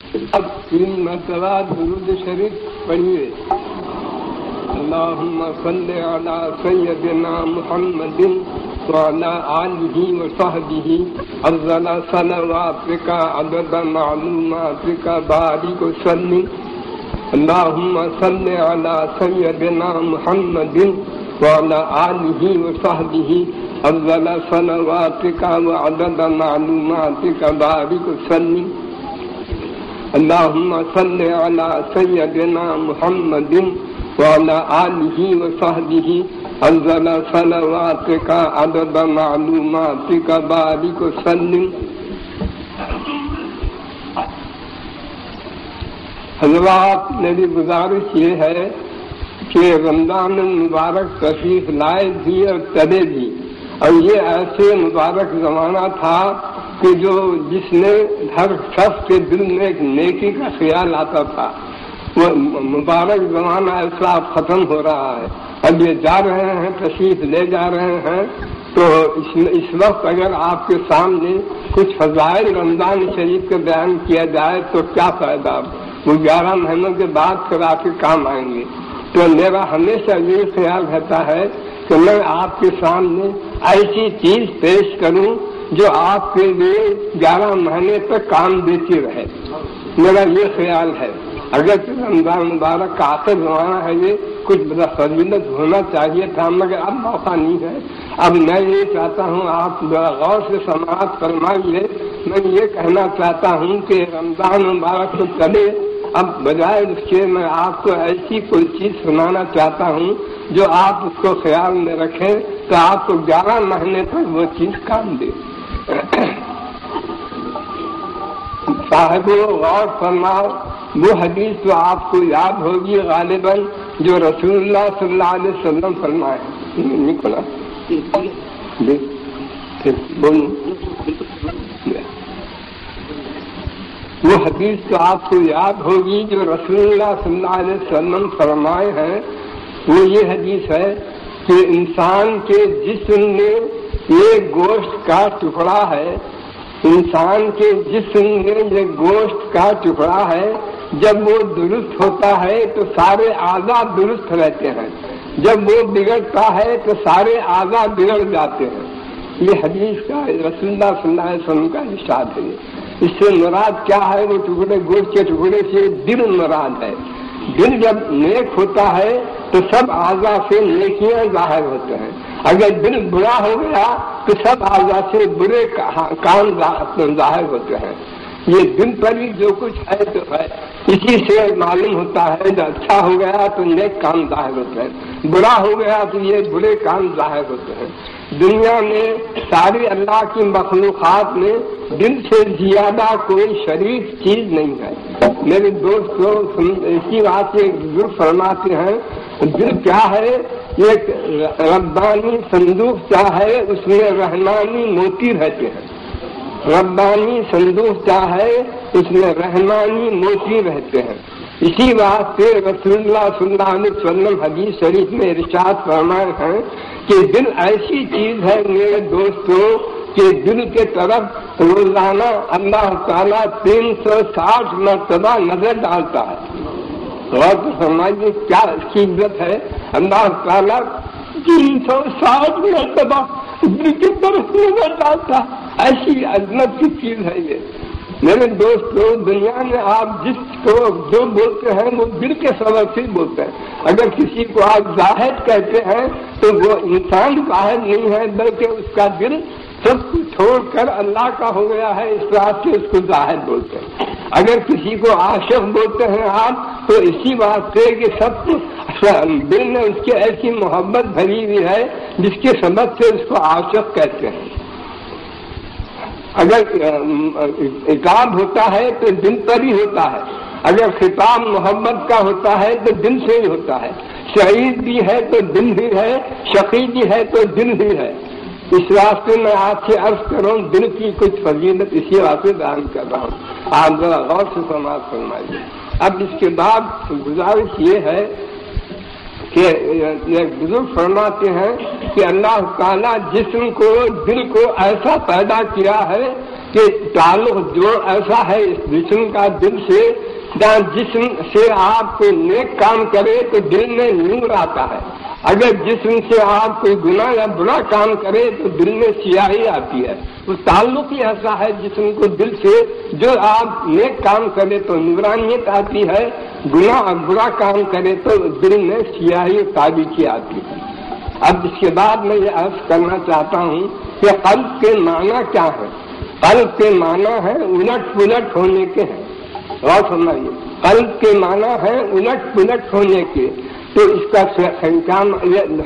اب 3 مرتبہ درود شریف پڑھیے. اللہم صل علی سیدنا محمد وعلی آلہ وصحبہ افضل صلواتک عدد معلوماتک بارک وسلم. اللہم صل علی سیدنا محمد وعلی آلہ وصحبہ افضل صلواتک وعدد معلوماتک بارک وسلم. اللہم صل علی سیدنا محمد وعلی آلہ وصحبہ افضل صلواتک عدد معلوماتک بارک وسلم. حضرات، میری گزارش یہ ہے کہ رمضان مبارک تشریف لائے بھی اور چلے بھی، اور یہ ایسے مبارک زمانہ تھا کہ جس نے ہر شخص کے دل میں ایک نیکی کا خیال آتا تھا. وہ مبارک زمانہ ایسا اب ختم ہو رہا ہے. اب یہ جا رہے ہیں، تشریف لے جا رہے ہیں، تو اس وقت اگر آپ کے سامنے کچھ فضائل رمضان شریف کے بیان کیا جائے تو کیا فائدہ؟ وہ 11 مہینوں کے بعد پھر آپ کے کام آئیں گے. تو میرا ہمیشہ یہ خیال رہتا ہے کہ میں آپ کے سامنے ایسی چیز پیش کروں جو آپ کے لیے 11 مہینے تک کام دیتی رہے. میرا یہ خیال ہے. اگر رمضان مبارک کا آخر زمانہ ہے، یہ کچھ بڑا فضیلت ہونا چاہیے تھا، مگر اب موقع نہیں ہے. اب میں یہ چاہتا ہوں آپ ذرا غور سے سماعت فرمائیے. میں یہ کہنا چاہتا ہوں کہ رمضان مبارک تو چلے، اب بجائے اس کے میں آپ کو ایسی کوئی چیز سنانا چاہتا ہوں جو آپ اس کو خیال میں رکھیں تو آپ کو 11 مہینے تک وہ چیز کام دے. صاحب غور فرماؤ، وہ حدیث تو آپ کو یاد ہوگی غالباً جو رسول اللہ صلی اللہ علیہ وسلم فرمائے. نہیں کھلا وہ حدیث تو آپ کو یاد ہوگی جو رسول اللہ صلی اللہ علیہ وسلم فرمائے ہیں. وہ یہ حدیث ہے کہ انسان کے جسم میں یہ گوشت کا ٹکڑا ہے، انسان کے جسم میں یہ گوشت کا ٹکڑا ہے، جب وہ درست ہوتا ہے تو سارے اعضاء درست رہتے ہیں، جب وہ بگڑتا ہے تو سارے اعضاء بگڑ جاتے ہیں. یہ حدیث کا رسول اللہ صلی اللہ علیہ وسلم کا ارشاد ہے. اس سے مراد کیا ہے؟ وہ ٹکڑے گوشت کے ٹکڑے سے دل مراد ہے. دل جب نیک ہوتا ہے تو سب اعضاء سے نیکیاں ظاہر ہوتے ہیں. اگر دل برا ہو گیا تو سب اعضاء سے برے کام ظاہر ہوتے ہیں. یہ دل پر بھی جو کچھ ہے تو ہے، اسی سے معلوم ہوتا ہے. جو اچھا ہو گیا تو نیک کام ظاہر ہوتے ہیں، برا ہو گیا تو یہ برے کام ظاہر ہوتے ہیں. دنیا میں ساری اللہ کی مخلوقات میں دل سے زیادہ کوئی شریف چیز نہیں ہے. میرے دوستوں، اسی بات سے ایک بزرگ فرماتے ہیں دل کیا ہے؟ ایک ربانی صندوق کیا ہے؟ اس میں رحمانی موتی رہتے ہیں. ربانی صندوق کیا ہے؟ اس میں رحمانی موتی رہتے ہیں. اسی بات سے رسول اللہ صلی اللہ علیہ وسلم حدیث شریف میں ارشاد فرمائے ہیں کہ دل ایسی چیز ہے میرے دوستوں کہ دل کے طرف روزانہ اللہ تعالیٰ 360 مرتبہ نظر ڈالتا ہے. غور تو فرمائیے کیا اس کی عزت ہے. اللہ تعالیٰ 360 مرتبہ دل کی طرف نظر ڈالتا ہے. ایسی عظمت کی چیز ہے یہ. میرے دوستوں، دنیا میں آپ جس کو جو بولتے ہیں وہ دل کے سبب سے بولتے ہیں. اگر کسی کو آپ زاہد کہتے ہیں تو وہ انسان زاہد نہیں ہے، بلکہ اس کا دل سب کچھ چھوڑ کر اللہ کا ہو گیا ہے، اس بات سے اس کو زاہد بولتے ہیں. اگر کسی کو عاشق بولتے ہیں آپ تو اسی بات سے کہ سب کچھ دل میں اس کی ایسی محبت بھری ہوئی ہے جس کے سبب سے اس کو عاشق کہتے ہیں. اگر عقاب ہوتا ہے تو دل پر ہی ہوتا ہے، اگر خطاب محبت کا ہوتا ہے تو دل سے ہی ہوتا ہے. سعید بھی ہے تو دل ہی ہے، شقی بھی ہے تو دل ہی ہے. اس واسطے میں آپ سے عرض کروں دل کی کچھ فضیلت اسی واسطے بیان کر رہا ہوں. آپ ذرا غور سے سماعت فرمائیے. اب اس کے بعد گزارش یہ ہے کہ بزرگ فرماتے ہیں کہ اللہ تعالیٰ جسم کو، دل کو ایسا پیدا کیا ہے کہ تعلق جو ایسا ہے اس جسم کا دل سے، جہاں جسم سے آپ کوئی نیک کام کرے تو دل میں نور آتا ہے، اگر جسم سے آپ کوئی گناہ یا برا کام کرے تو دل میں سیاہی آتی ہے۔ تو تعلق ہی ایسا ہے جسم کو دل سے، جو آپ نیک کام کرے تو نورانیت آتی ہے، گناہ اور برا کام کرے تو دل میں سیاہی تاریکی آتی ہے۔ اب اس کے بعد میں یہ عرض کرنا چاہتا ہوں کہ قلب کے معنی کیا ہے۔ قلب کے معنی ہے الٹ پلٹ ہونے کے ہیں، غور فرمائیے، قلب کے معنی ہے الٹ پلٹ ہونے کے۔ تو اس کا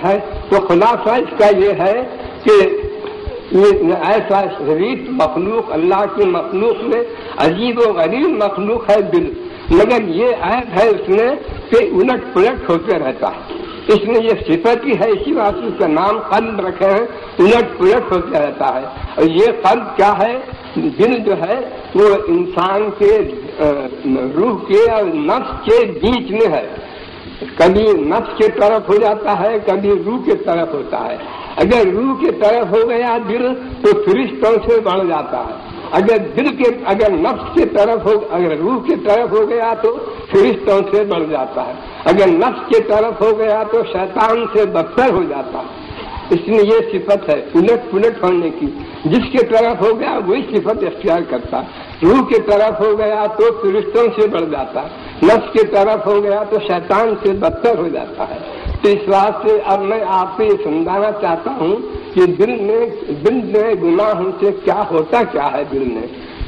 ہے تو خلاصہ اس کا یہ ہے کہ ایسا شریف مخلوق، اللہ کی مخلوق میں عجیب و غریب مخلوق ہے دل، مگر یہ عیب ہے اس میں کہ الٹ پلٹ ہوتے رہتا ہے، اس میں یہ صفت ہی ہے، اسی واسطے اس کا نام قلب رکھے ہیں، الٹ پلٹ ہوتا رہتا ہے۔ اور یہ قلب کیا ہے؟ دل جو ہے وہ انسان کے روح کے اور نفس کے بیچ میں ہے، کبھی نفس کے طرف ہو جاتا ہے، کبھی روح کے طرف ہوتا ہے۔ اگر روح کے طرف ہو گیا دل تو فرشتوں سے بڑھ جاتا ہے، اگر نفس کے طرف ہو، اگر روح کے طرف ہو گیا تو فرشتوں سے بڑھ جاتا ہے، اگر نفس کے طرف ہو گیا تو شیطان سے بدتر ہو جاتا ہے۔ اس میں یہ صفت ہے الٹ پلٹ ہونے کی، جس کے طرف ہو گیا وہی صفت اختیار کرتا ہے، روح کے طرف ہو گیا تو فرشتوں سے بڑھ جاتا ہے، نفس کے طرف ہو گیا تو شیطان سے بدتر ہو جاتا ہے۔ تو اس واسطے اب میں آپ کو یہ سمجھانا چاہتا ہوں کہ دل میں گناہوں سے کیا ہوتا کیا ہے۔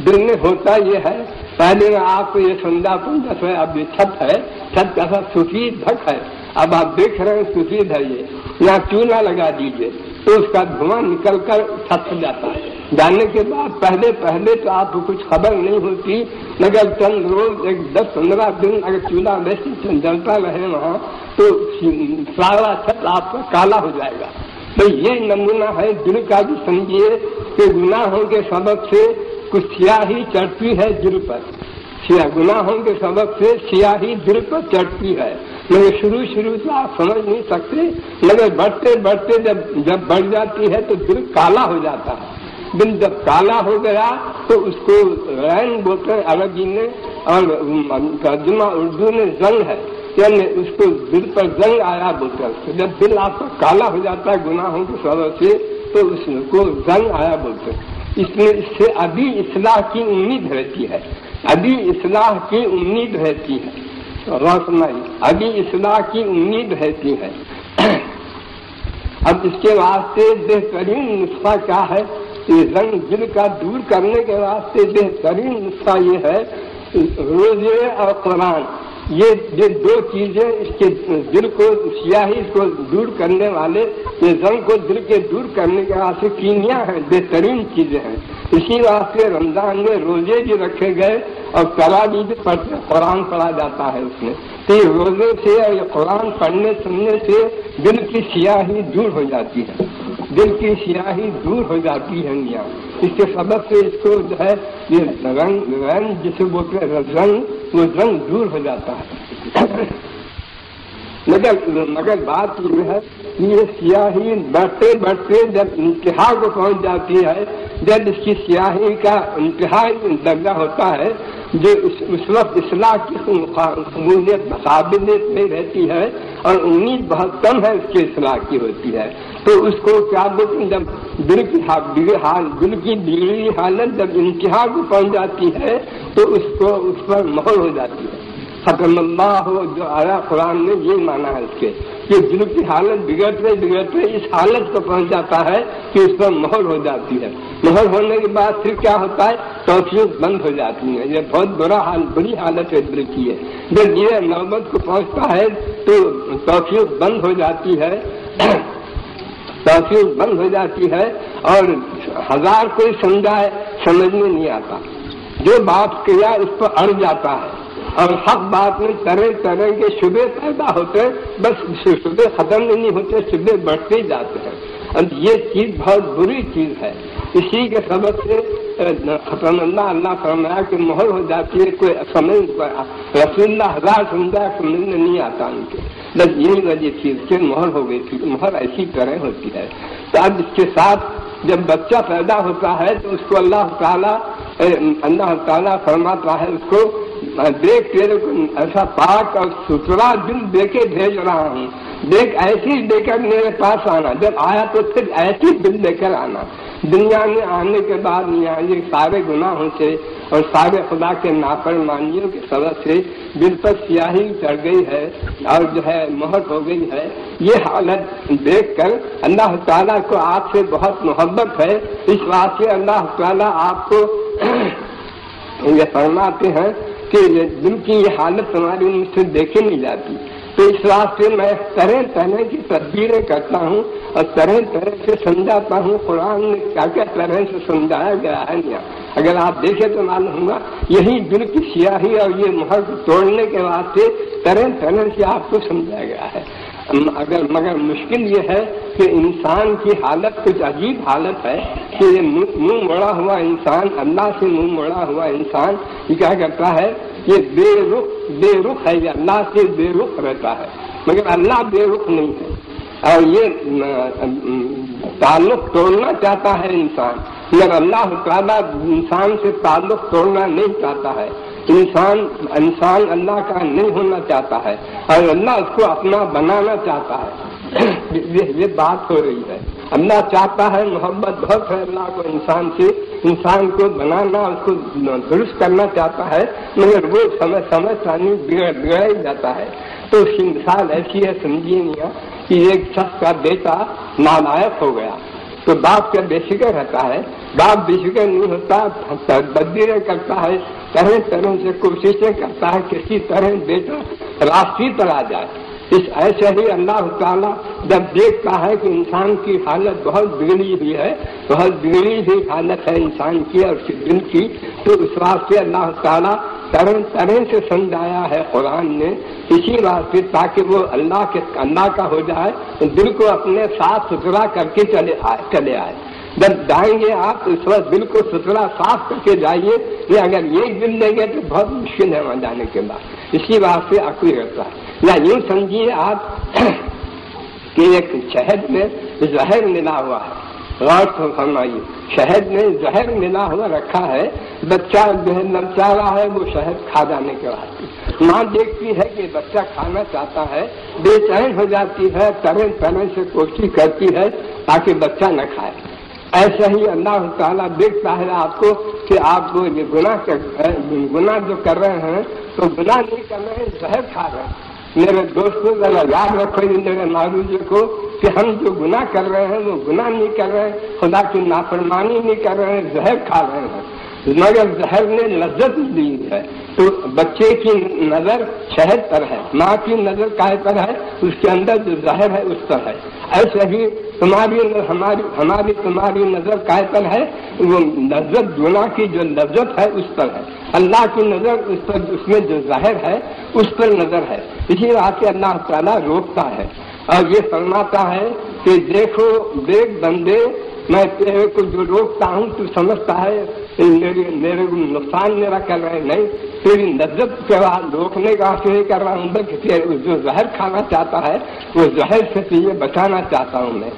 دل میں ہوتا یہ ہے، پہلے میں آپ کو یہ سمجھاتا ہوں، جیسے اب یہ چھت ہے، چھت کیسا سفید ڈھک ہے، اب آپ دیکھ رہے ہیں سفید ہے، یہ یہاں چولہا لگا دیجئے تو اس کا دھواں نکل کر چھت پہ جاتا ہے، جانے کے بعد پہلے تو آپ کو کچھ خبر نہیں ہوتی، مگر چند روز 10-15 دن اگر چولہا ویسے جلتا رہے وہاں تو سارا چھت آپ کا کالا ہو جائے گا۔ تو یہ نمونہ ہے دل کا، بھی سمجھیے کہ گناہوں کے سبب سے کچھ سیاہی چڑھتی ہے دل پر، گناہوں کے سبب سے سیاہی دل پر چڑھتی ہے، مگر شروع سے آپ سمجھ نہیں سکتے، مگر بڑھتے جب بڑھ جاتی ہے تو دل کالا ہو جاتا ہے۔ دل جب کالا ہو گیا تو اس کو رین بولتے ہیں عربی میں، اور ترجمہ اردو میں زنگ ہے، یعنی اس کو دل پر زنگ آیا بولتے ہیں۔ جب دل آپ کا کالا ہو جاتا ہے گناہوں کے سبب سے تو اس کو زنگ آیا بولتے ہیں۔ اس سے ابھی اصلاح کی امید رہتی ہے، ابھی اصلاح کی امید رہتی ہے، ابھی اصلاح کی امید رہتی ہے۔ اب اس کے واسطے بہترین نسخہ کیا ہے؟ یہ زنگ دل کا دور کرنے کے واسطے بہترین نسخہ یہ ہے روزے اور قرآن۔ یہ دو چیزیں اس کے دل کو سیاہی کو دور کرنے والے، یہ زنگ کو دل کے دور کرنے کے واسطے کیمیا ہیں، بہترین چیزیں ہیں۔ اسی واسطے رمضان میں روزے بھی رکھے گئے اور تراویح بھی پڑھتے، قرآن پڑھا جاتا ہے اس میں۔ تو یہ روزے سے اور یہ قرآن پڑھنے سننے سے دل کی سیاہی دور ہو جاتی ہے، دل کی سیاہی دور ہو جاتی ہے میاں۔ اس کے سبب سے اس کو جو ہے یہ رنگ جسے بولتے ہیں رنگ، وہ رنگ دور ہو جاتا ہے۔ مگر بات یہ ہے کہ یہ سیاہی بڑھتے جب انتہا کو پہنچ جاتی ہے، جب اس کی سیاہی کا انتہائی درجہ ہوتا ہے، جو اس وقت اصلاح کی قبولیت قابلیت نہیں رہتی ہے اور امید بہت کم ہے اس کی اصلاح کی ہوتی ہے، تو اس کو کیا بولتے ہیں، جب دل کی بگڑی حالت جب انتہا کو پہنچ جاتی ہے تو اس پر مہر ہو جاتی ہے۔ ختم اللہ ہو جو آیا قرآن میں یہ مانا ہے اس کے کہ دل کی حالت بگڑتے اس حالت کو پہنچ جاتا ہے کہ اس پر مہر ہو جاتی ہے۔ مہر ہونے کے بعد پھر کیا ہوتا ہے؟ توفیق بند ہو جاتی ہے۔ یہ بہت بڑی حالت ہے دل کی ہے۔ جب یہ نوبت کو پہنچتا ہے تو توفیق بند ہو جاتی ہے، توفیق بند ہو جاتی ہے اور ہزار کوئی سمجھائے سمجھ میں نہیں آتا، جو بات کیا اس پر اڑ جاتا ہے اور حق بات میں طرح کے شبے پیدا ہوتے ہیں، بس شبے ختم نہیں ہوتے، شبے بڑھتے جاتے ہیں۔ اب یہ چیز بہت بری چیز ہے، اسی کے سبب سے ختم اللہ فرمایا کہ مہر ہو جاتی ہے، کوئی سمجھ رسول اللہ ہزار سمجھا سمجھ میں نہیں آتا ان کے، بس یہی وجہ تھی کہ مہر ہو گئی تھی، مہر ایسی طرح ہوتی ہے۔ تو اب اس کے ساتھ جب بچہ پیدا ہوتا ہے تو اس کو اللہ تعالیٰ فرماتا ہے اس کو دیکھ تیرے کو ایسا پاک اور ستھرا دل دے کے بھیج رہا ہوں، دیکھ ایسی دے کر میرے پاس آنا، جب آیا تو پھر ایسی دل لے کر آنا۔ دنیا میں آنے کے بعد یہ سارے گناہوں سے اور سارے خدا کے نافرمانیوں کے سبب سے دل پر سیاہی چڑھ گئی ہے اور جو ہے مہر ہو گئی ہے، یہ حالت دیکھ کر اللہ تعالیٰ کو آپ سے بہت محبت ہے، اس بات سے اللہ تعالیٰ آپ کو یہ فرماتے ہیں کہ دل کی یہ حالت تمہاری مجھ سے دیکھی نہیں جاتی، تو اس واسطے میں طرح طرح کی تدبیریں کرتا ہوں اور طرح طرح سے سمجھاتا ہوں۔ قرآن میں کیا کیا طرح سے سمجھایا گیا ہے یہاں اگر آپ دیکھیں تو معلوم ہوگا، یہی دل کی سیاہی اور یہ مہر توڑنے کے واسطے طرح طرح سے آپ کو سمجھایا گیا ہے۔ مگر مشکل یہ ہے کہ انسان کی حالت کچھ عجیب حالت ہے کہ یہ منہ موڑا ہوا انسان، اللہ سے منہ موڑا ہوا انسان یہ کیا کرتا ہے، یہ بے رخ ہے، یہ اللہ سے بے رخ رہتا ہے، مگر اللہ بے رخ نہیں ہے، اور یہ تعلق توڑنا چاہتا ہے انسان، مگر اللہ تعالیٰ انسان سے تعلق توڑنا نہیں چاہتا ہے۔ انسان اللہ کا نہیں ہونا چاہتا ہے اور اللہ اس کو اپنا بنانا چاہتا ہے۔ یہ بات ہو رہی ہے، اللہ چاہتا ہے، محبت بہت ہے اللہ کو انسان سے، انسان کو بنانا، اس کو درست کرنا چاہتا ہے، مگر وہ سمجھتا نہیں، بگڑ ہی جاتا ہے۔ تو اس کی مثال ایسی ہے، سمجھیے نہیں کہ ایک شخص کا بیٹا نالائق ہو گیا تو باپ کا بے فکر رہتا ہے، باپ بے فکر نہیں ہوتا، تدبیریں کرتا ہے، طرح طرح سے کوششیں کرتا ہے کسی طرح بیٹا راستے پر آ جائے۔ ایسے ہی اللہ تعالیٰ جب دیکھتا ہے کہ انسان کی حالت بہت بگڑی ہوئی ہے، بہت بگڑی ہوئی حالت ہے انسان کی اور اس کے دل کی، تو اس واسطے اللہ تعالیٰ طرح طرح سے سمجھایا ہے قرآن نے، اسی واسطے تاکہ وہ اللہ کا ہو جائے، دل کو اپنے صاف ستھرا کر کے چلے آئے۔ جب جائیں گے آپ اس وقت دل کو ستھرا صاف کر کے جائیے، یہ اگر ایک دل لیں گے تو بہت مشکل ہے وہاں جانے کے بعد، اسی واسطے عقل کرتا ہے۔ یا یوں سمجھیے آپ کہ ایک شہد میں زہر ملا ہوا ہے، غور سے فرمائیے، شہد میں زہر ملا ہوا رکھا ہے، بچہ جو ہے للچا رہا ہے وہ شہد کھا جانے کے بعد ماں دیکھتی ہے کہ بچہ کھانا چاہتا ہے، بے چین ہو جاتی ہے، طرح طرح سے کوشش کرتی ہے تاکہ بچہ نہ کھائے۔ ایسا ہی اللہ تعالیٰ دیکھتا ہے آپ کو کہ آپ کو یہ گناہ جو کر رہے ہیں تو گناہ نہیں کر رہے ہیں، زہر کھا رہے ہیں۔ میرے دوستوں ذرا یاد رکھو، میرے معلوم کو کہ ہم جو گناہ کر رہے ہیں وہ گناہ نہیں کر رہے ہیں، خدا کی نافرمانی نہیں کر رہے ہیں، زہر کھا رہے ہیں، مگر زہر نے لذت دی ہے۔ تو بچے کی نظر شہد پر ہے، ماں کی نظر کائے پر ہے، اس کے اندر جو زہر ہے اس پر ہے۔ ایسے ہی تمہاری نظر کائے پر ہے، وہ لذت گناہ کی جو لذت ہے اس پر ہے، اللہ کی نظر اس پر، اس میں جو زہر ہے اس پر نظر ہے۔ اسی بات سے اللہ تعالیٰ روکتا ہے اور یہ فرماتا ہے کہ دیکھ بندے، میں تیرے کو جو روکتا ہوں تو سمجھتا ہے میرے نقصان میرا کر رہے نہیں، تیری لذت کے بعد روکنے کا یہ کر رہا ہوں کہ جو زہر کھانا چاہتا ہے وہ زہر سے تجھے بچانا چاہتا ہوں میں۔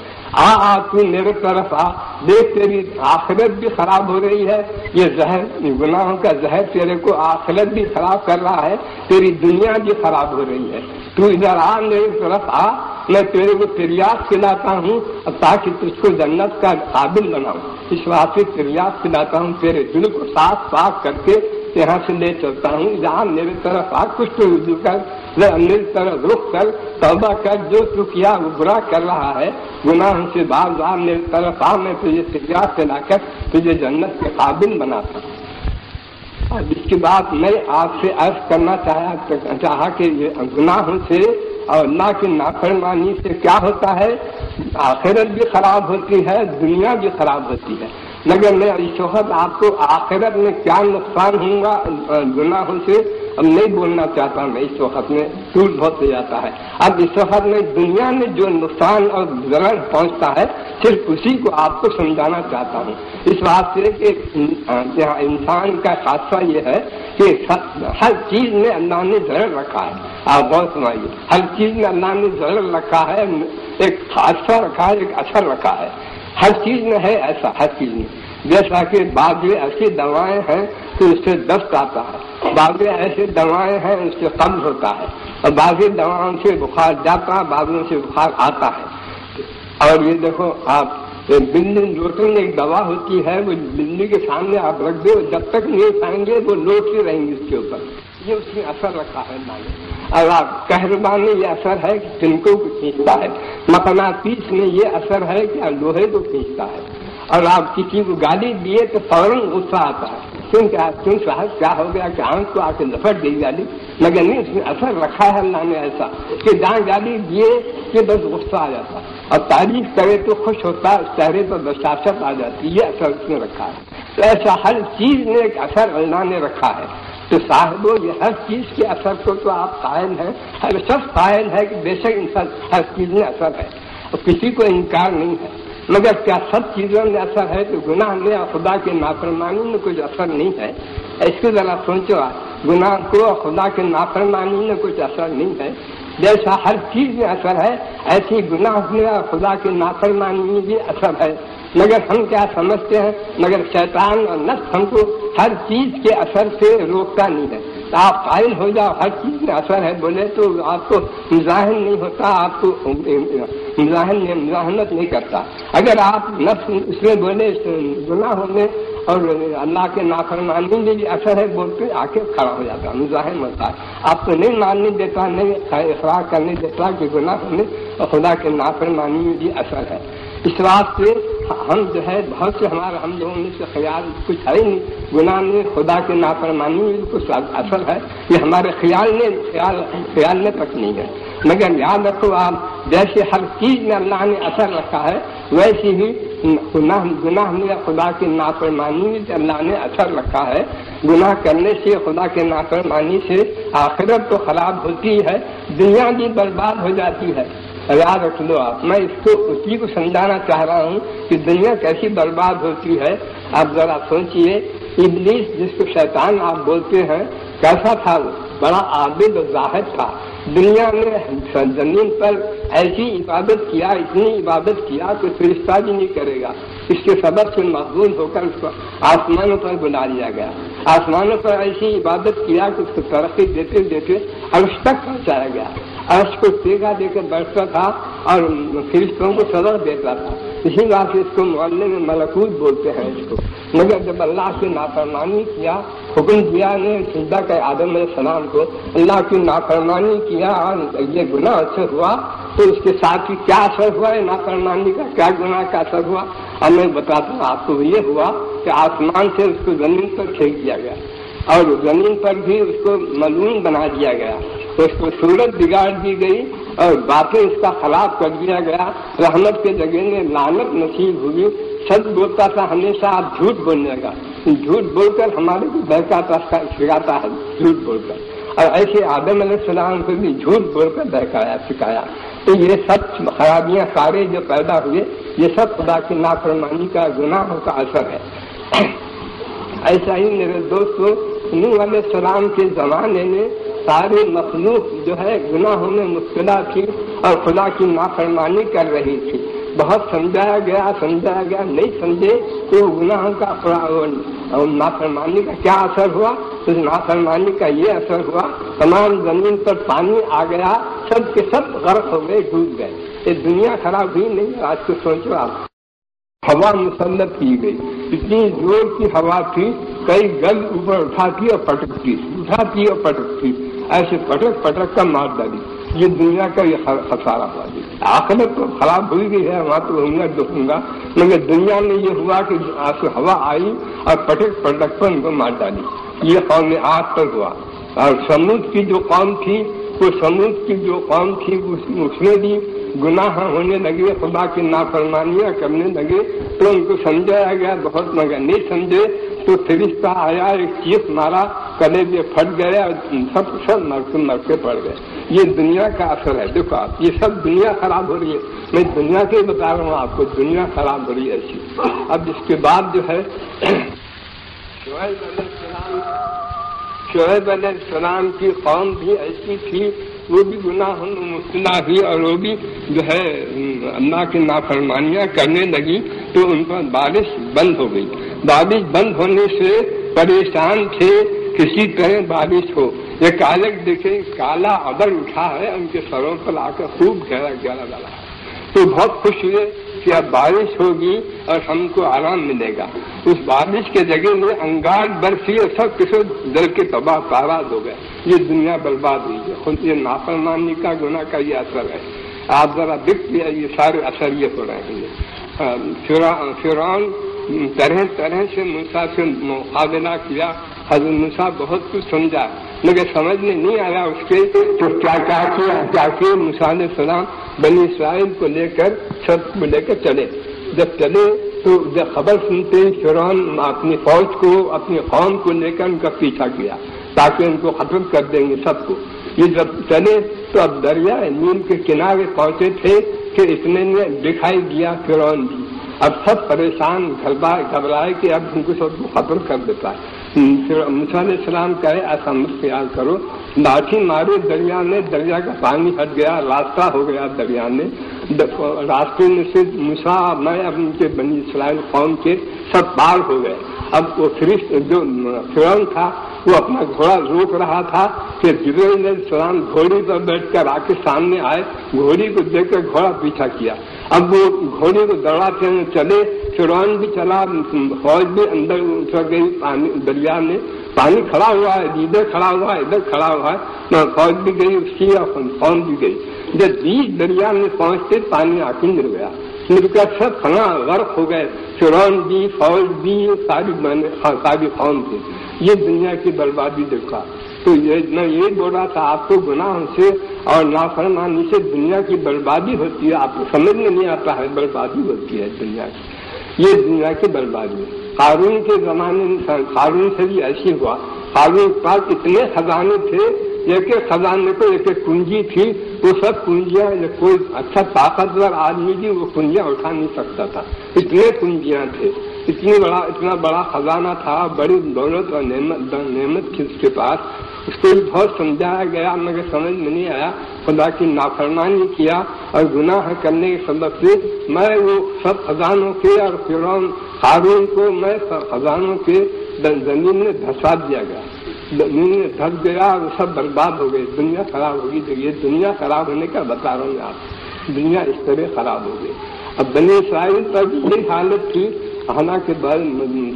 تو میرے طرف آ، دیکھ تیری آخرت بھی خراب ہو رہی ہے، یہ زہر گناہوں کا زہر تیرے کو آخرت بھی خراب کر رہا ہے، تیری دنیا بھی خراب ہو رہی ہے، تو ادھر آ، میری طرف آ، میں تیرے کو تریاق کھلاتا ہوں تاکہ تجھ کو جنت کا قابل بناؤں۔ اس واسطے تریاق کھلاتا ہوں، تیرے دل کو صاف پاک کر کے یہاں سے لے چلتا ہوں، جہاں میرے طرف آ، کچھ تو رجوع کر، میری طرف رخ کر، توبہ کر، جو تو کیا وہ برا کر رہا ہے، گناہوں سے بار بار میری طرف آ، میں تجھے تریاق کھلا کر تجھے جنت کے قابل بناتا ہوں۔ اور اس کے بعد میں آپ سے عرض کرنا چاہا کہ یہ گناہوں سے اور اللہ کی نافرمانی سے کیا ہوتا ہے، آخرت بھی خراب ہوتی ہے، دنیا بھی خراب ہوتی ہے، مگر میں اس وقت آپ کو آخرت میں کیا نقصان ہوگا گناہوں سے اب نہیں بولنا چاہتا، میں اس وقت میں طول بہت ہو جاتا ہے۔ اب اس وقت میں دنیا میں جو نقصان اور ضرر پہنچتا ہے صرف اسی کو آپ کو سمجھانا چاہتا ہوں، اس بات سے کہ انسان کا خاصہ یہ ہے کہ ہر چیز میں اللہ نے ضرر رکھا ہے۔ آپ غور سنائیے، ہر چیز میں اللہ نے ضرر رکھا ہے، ایک خاصہ رکھا ہے، ایک اثر رکھا ہے۔ ہر چیز میں ہے ایسا، ہر چیز میں. جیسا کہ بعض ایسی دوائیں ہیں تو اس سے دست آتا ہے، بعض ایسے دوائیں ہیں اس سے قبض ہوتا ہے، اور بعض دواؤں سے بخار جاتا ہے، بعضوں سے بخار آتا ہے. اور یہ دیکھو آپ، بلی لوٹنے ایک دوا ہوتی ہے، وہ بلی کے سامنے آپ رکھ دو، جب تک نہیں کھائیں گے وہ لوٹتے رہیں گے اس کے اوپر. یہ اس میں اثر رکھا ہے مانے. اور آپ کہربان میں یہ اثر ہے کہ تنکوں کو کھینچتا ہے، مقناطیس میں یہ اثر ہے کہ لوہے کو کھینچتا ہے. اور آپ کسی کو گالی دیے تو فوراً غصہ آتا ہے، تم صاحب کیا ہو گیا کہ آنکھ کو آ کے لپٹ گئی گالی، مگر نہیں اس میں اثر رکھا ہے اللہ نے ایسا کہ جہاں گالی دیے کہ بس غصہ آ جاتا، اور تعریف کرے تو خوش ہوتا، چہرے پر بشاشت آ جاتی. یہ اثر اس نے رکھا ہے. تو ایسا ہر چیز میں ایک اثر اللہ نے رکھا ہے. تو صاحبو یہ ہر چیز کے اثر کو تو آپ قائل ہیں، ہر شخص قائل ہے کہ بے شک انسان ہر چیز میں اثر ہے، اور کسی کو انکار نہیں ہے. مگر کیا سب چیزوں میں اثر ہے؟ تو گناہ میں اور خدا کے نافرمانی میں کچھ اثر نہیں ہے. اس کو ذرا سوچو، گناہ کو اور خدا کے نافرمانی میں کچھ اثر نہیں ہے. جیسا ہر چیز میں اثر ہے، ایسی گناہ میں اور خدا کے نافرمانی میں بھی اثر ہے. مگر ہم کیا سمجھتے ہیں، مگر شیطان اور نفس ہم کو ہر چیز کے اثر سے روکتا نہیں ہے. تو آپ قائل ہو جاؤ ہر چیز میں اثر ہے بولے تو آپ کو مزاحم نہیں ہوتا، آپ کو مزاحمت نہیں کرتا. اگر آپ نفس اس میں بولے گناہوں میں اور اللہ کے نافرمانی میں بھی اثر ہے بولتے آ کے کھڑا ہو جاتا، مزاحم ہوتا ہے. آپ کو نہیں ماننے دیتا، نہیں اخراج کرنے دیتا کہ گناہ میں اور خدا کے نافرمانی میں بھی اثر ہے. اس واسطے ہم جو ہے بہت سے ہمارے ہم لوگوں میں سے خیال کچھ ہے نہیں، گناہ میں خدا کے نافرمانی میں کچھ اثر ہے، یہ ہمارے خیال میں تک نہیں ہے. مگر یاد رکھو آپ، جیسے ہر چیز میں اللہ نے اثر رکھا ہے، ویسے ہی گناہ میں خدا کی نافرمانی میں اللہ نے اثر رکھا ہے. گناہ کرنے سے خدا کے نافرمانی سے آخرت تو خراب ہوتی ہے، دنیا بھی برباد ہو جاتی ہے. یاد رکھ لو آپ، میں اسی کو سمجھانا چاہ رہا ہوں کہ دنیا کیسی برباد ہوتی ہے. آپ ذرا سوچئے، ابلیس جس کو شیطان آپ بولتے ہیں، کیسا تھا؟ وہ بڑا عابد و زاہد تھا. دنیا میں زمین پر ایسی عبادت کیا، اتنی عبادت کیا کہ فرشتہ بھی نہیں کرے گا. اس کے سبب سے مقبول ہو کر اس کو آسمانوں پر بلا لیا گیا. آسمانوں پر ایسی عبادت کیا کہ اس کو ترقی دیتے دیتے عرش تک پہنچایا گیا. عرش کو تیگا دے کر بیٹھتا تھا اور فرشتوں کو سبق دیتا تھا. اسی بات سے اس کو معلم میں ملکوت بولتے ہیں اس کو. مگر جب اللہ کی نافرمانی کیا، حکم دیا نے سجدہ کا آدم علیہ السلام کو، اللہ کی نافرمانی کیا اور یہ گناہ سے ہوا، تو اس کے ساتھ ہی کیا اثر ہوا ہے نافرمانی کا، کیا گناہ کا اثر ہوا؟ اور میں بتاتا ہوں آپ کو، یہ ہوا کہ آسمان سے اس کو زمین پر پھینک دیا گیا، اور زمین پر بھی اس کو ملعون بنا دیا گیا. اس کو صورت بگاڑ دی گئی اور باتیں اس کا خراب کر دیا گیا. رحمت کے جگہ میں لعنت نصیب ہوئی. سچ بولتا تھا ہمیشہ، آپ جھوٹ بولنے لگا، جھوٹ بول کر ہمارے کو بہکاتا سکھاتا ہے، جھوٹ بول کر. اور ایسے آدم علیہ السلام کو بھی جھوٹ بول کر بہکایا سکھایا. تو یہ سب خرابیاں سارے جو پیدا ہوئے، یہ سب خدا کی نافرمانی کا، گناہوں کا اثر ہے. ایسا ہی میرے دوستوں، نوح علیہ السلام کے زمانے میں سارے مخلوق جو ہے گناہوں میں مبتلا تھی اور خدا کی نافرمانی کر رہی تھی. بہت سمجھایا گیا، نہیں سمجھے تو گناہوں کا نافرمانی کا کیا اثر ہوا؟ اس نافرمانی کا یہ اثر ہوا، تمام زمین پر پانی آ گیا، سب کے سب غرق ہو گئے، ڈوب گئے. یہ دنیا خراب ہوئی نہیں؟ آج کو سوچو آپ، ہوا مسلط کی گئی، اتنی زور کی ہوا تھی، کئی گل اوپر اٹھاتی اور پٹکتی، ایسے پٹک کر مار ڈالی. یہ دنیا کا یہ خسارہ ہوا. آخرت تو خراب ہوئی گئی ہے، وہاں تو دکھوں گا، مگر دنیا میں یہ ہوا کہ ہوا آئی اور پٹک پر ان کو مار ڈالی. یہ قوم عاد پر ہوا. اور سمود کی جو قوم تھی، اس میں بھی گناہ ہونے لگے، خدا کی نافرمانیاں کرنے لگے، تو ان کو سمجھایا گیا بہت، مگر نہیں سمجھے تو فرشتہ آیا، ایک چیخ مارا، کلیجے پھٹ گئے اور سب مر کے پڑ گئے. یہ دنیا کا اثر ہے. دیکھو آپ، یہ سب دنیا خراب ہو رہی ہے. میں دنیا کے بتا رہا ہوں آپ کو، دنیا خراب ہو رہی ہے ایسی. اب اس کے بعد جو ہے شعیب علیہ السلام کی قوم بھی ایسی تھی، وہ بھی گناہوں میں مبتلا ہوئی اور وہ بھی جو ہے اللہ کی نافرمانیاں کرنے لگی. تو ان پر بارش بند ہو گئی. بارش بند ہونے سے پریشان تھے کسی طرح بارش ہو. یہ کالک دیکھے کالا ابر اٹھا ہے ان کے سروں پر آ کر خوب گہرا گہرا ڈالا. تو بہت خوش ہوئے کہ اب بارش ہوگی اور ہم کو آرام ملے گا. اس بارش کے جگہ میں انگار برفی اور سب کسی دل کے تباہ تارات ہو گئے. یہ دنیا برباد ہوئی ہے. خود یہ نافرمانی کا گناہ کا یہ اثر ہے. آپ ذرا دیکھ لیا یہ سارے اثر یہ ہو رہے ہیں. فرعون طرح طرح سے موسیٰ سے مقابلہ کیا. حضرت موسیٰ بہت کچھ سمجھا مگر سمجھ میں نہیں آیا اس کے تو کیا کہ موسیٰ علیہ السلام بنی اسرائیل کو لے کر سب کو لے کر چلے. جب چلے تو جب خبر سنتے فرعون اپنی فوج کو اپنی قوم کو لے کر ان کا پیچھا کیا تاکہ ان کو ختم کر دیں گے سب کو. یہ جب چلے تو اب دریا نیل کے کنارے پہنچے تھے کہ اتنے نے دکھائی دیا فرعون بھی. اب سب پریشان گھبرائے کہ اب ان کو سب کو ختم کر دیتا ہے. موسیٰ علیہ السلام کہے ایسا مت خیال کرو. لاٹھی مارے دریا میں, دریا کا پانی ہٹ گیا, راستہ ہو گیا دریا میں. راستے میں سے موسیٰ میں اب ان کے بنی اسرائیل قوم کے سب پار ہو گئے. اب وہ جو فرعون تھا وہ اپنا گھوڑا روک رہا تھا کہ جبرائیل علیہ السلام گھوڑی پر بیٹھ کر آ کے سامنے آئے. گھوڑی کو دیکھ کر گھوڑا پیچھا کیا. اب وہ گھوڑی کو دوڑاتے ہوئے چلے. فرعون بھی چلا, فوج بھی اندر اتر گئی پانی دریا میں. پانی کھڑا ہوا ہے, ادھر کھڑا ہوا ہے, ادھر کھڑا ہوا ہے. فوج بھی گئی اس کی اور قوم بھی گئی. جب بیچ دریا میں پہنچتے پانی آ کے مل گیا. مل کر سب کھڑا غرق ہو گئے. فرعون بھی, فوج بھی, ساری قوم بھی. یہ دنیا کی بربادی دیکھا. تو یہ بولا تھا آپ کو گناہوں سے اور نافرمانی سے دنیا کی بربادی ہوتی ہے. آپ کو سمجھ میں نہیں آتا ہے بربادی ہوتی ہے دنیا کی. یہ دنیا کی بربادی ہے. قارون کے زمانے میں قارون سے بھی ایسی ہوا. قارون کے پاس اتنے خزانے تھے, ایک ایک خزانے کو ایک ایک کنجی تھی. وہ سب کنجیاں کوئی اچھا طاقتور آدمی بھی وہ کنجیاں اٹھا نہیں سکتا تھا. اتنے کنجیاں تھے, اتنا بڑا خزانہ تھا, بڑی دولت اور نعمت تھی اس کے پاس. اس کو بھی بہت سمجھایا گیا مگر سمجھ میں نہیں آیا. خدا کی نافرمانی کیا اور گناہ کرنے کے سبب سے میں وہ سب خزانوں کے اور فرعون قارون کو میں خزانوں کے زمین میں دھسا دیا گیا. زمین میں دھس گیا اور سب برباد ہو گئی. دنیا خراب ہوگی. یہ دنیا خراب ہونے کا بتا رہا ہوں آپ. دنیا اس طرح خراب ہو گئی. اب بنی اسرائیل پر بھی یہی حالت تھی. حالانکہ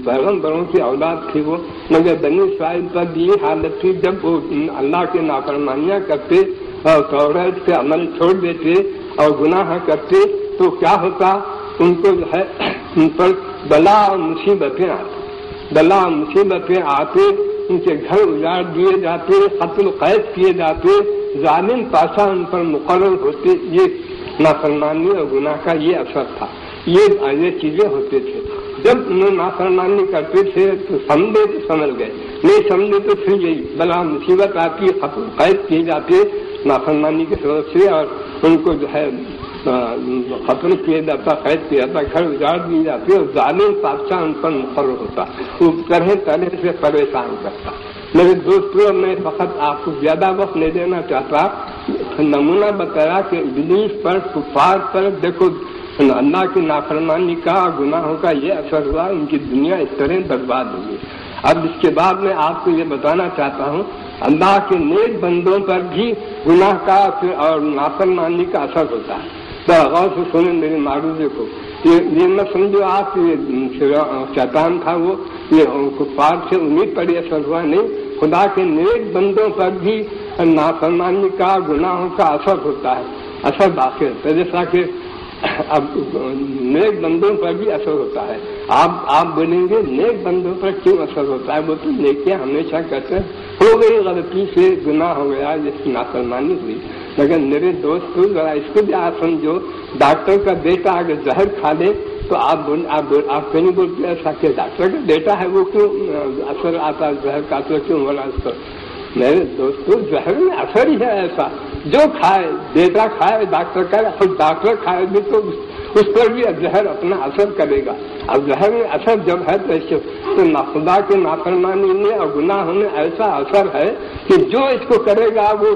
پیغمبروں کی اولاد تھی وہ, مگر بنی اسرائیل پر بھی یہ حالت تھی. جب وہ اللہ کے نافرمانیاں کرتے اور توریت سے عمل چھوڑ دیتے اور گناہ کرتے تو کیا ہوتا, ان کو جو ہے ان پر بلا اور مصیبتیں آتی. بلا اور مصیبتیں آتے, ان کے گھر اجاڑ دیے جاتے, قتل قید کیے جاتے, ظالم پاشا ان پر مقرر ہوتے. یہ نافرمانی اور گناہ کا یہ اثر تھا. یہ چیزیں ہوتے تھے. جب انہوں نافرمانی کرتے تھے تو سمجھے تو سمجھ گئے, نہیں سمجھے تو پھر یہی بلا مصیبت آتی, قتل قید کیے جاتے نافرمانی کے سبب سے, اور ان کو جو ہے قتل کیا جاتا, قید کیا جاتا, گھر اجاڑ دیے جاتے اور ظالم بادشاہ ان پر مقرر ہوتا. وہ طرح طرح سے پریشان کرتا. میرے دوستوں, میں فقط آپ کو زیادہ وقت نہیں دینا چاہتا. نمونہ بتایا کہ ابلیس پر, کفار پر دیکھو اللہ کی نافرمانی کا گناہوں کا یہ اثر ہوا. ان کی دنیا اس طرح برباد ہوئی. اب اس کے بعد میں آپ کو یہ بتانا چاہتا ہوں اللہ کے نیک بندوں پر بھی گناہ کا اور نافرمانی کا اثر ہوتا ہے. تو غور سے سنیں میرے معروضے کو. یہ نہ سمجھو آپ شیطان تھا وہ, یہ کفار سے امید پر یہ اثر ہوا. نہیں, خدا کے نیک بندوں پر بھی نافرمانی کا گناہوں کا اثر ہوتا ہے. اثر داخل ہوتا ہے. جیسا کہ اب نیک بندوں پر بھی اثر ہوتا ہے. آپ بولیں گے نیک بندوں پر کیوں اثر ہوتا ہے؟ وہ تو نیکیاں ہمیشہ کرتے ہیں. ہو گئی غلطی سے گناہ ہو گیا, جس کی نافرمانی ہوئی. لیکن میرے دوست ذرا اس کو بھی آپ سمجھو. ڈاکٹر کا بیٹا اگر زہر کھا لے تو آپ کہیں نہیں بولتے ایسا کہ ڈاکٹر کا بیٹا ہے وہ کیوں اثر آتا ہے, زہر کا اثر کیوں ہو رہا ہے اس پر؟ میرے دوستوں, زہر میں اثر ہی ہے ایسا. جو کھائے, بیٹا کھائے, ڈاکٹر کھائے, خود ڈاکٹر کھائے بھی تو اس پر بھی زہر اپنا اثر کرے گا. اب زہر میں اثر جب ہے تو خدا کے نافرمانی میں اور گناہوں میں ایسا اثر ہے کہ جو اس کو کرے گا وہ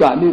40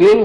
3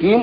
3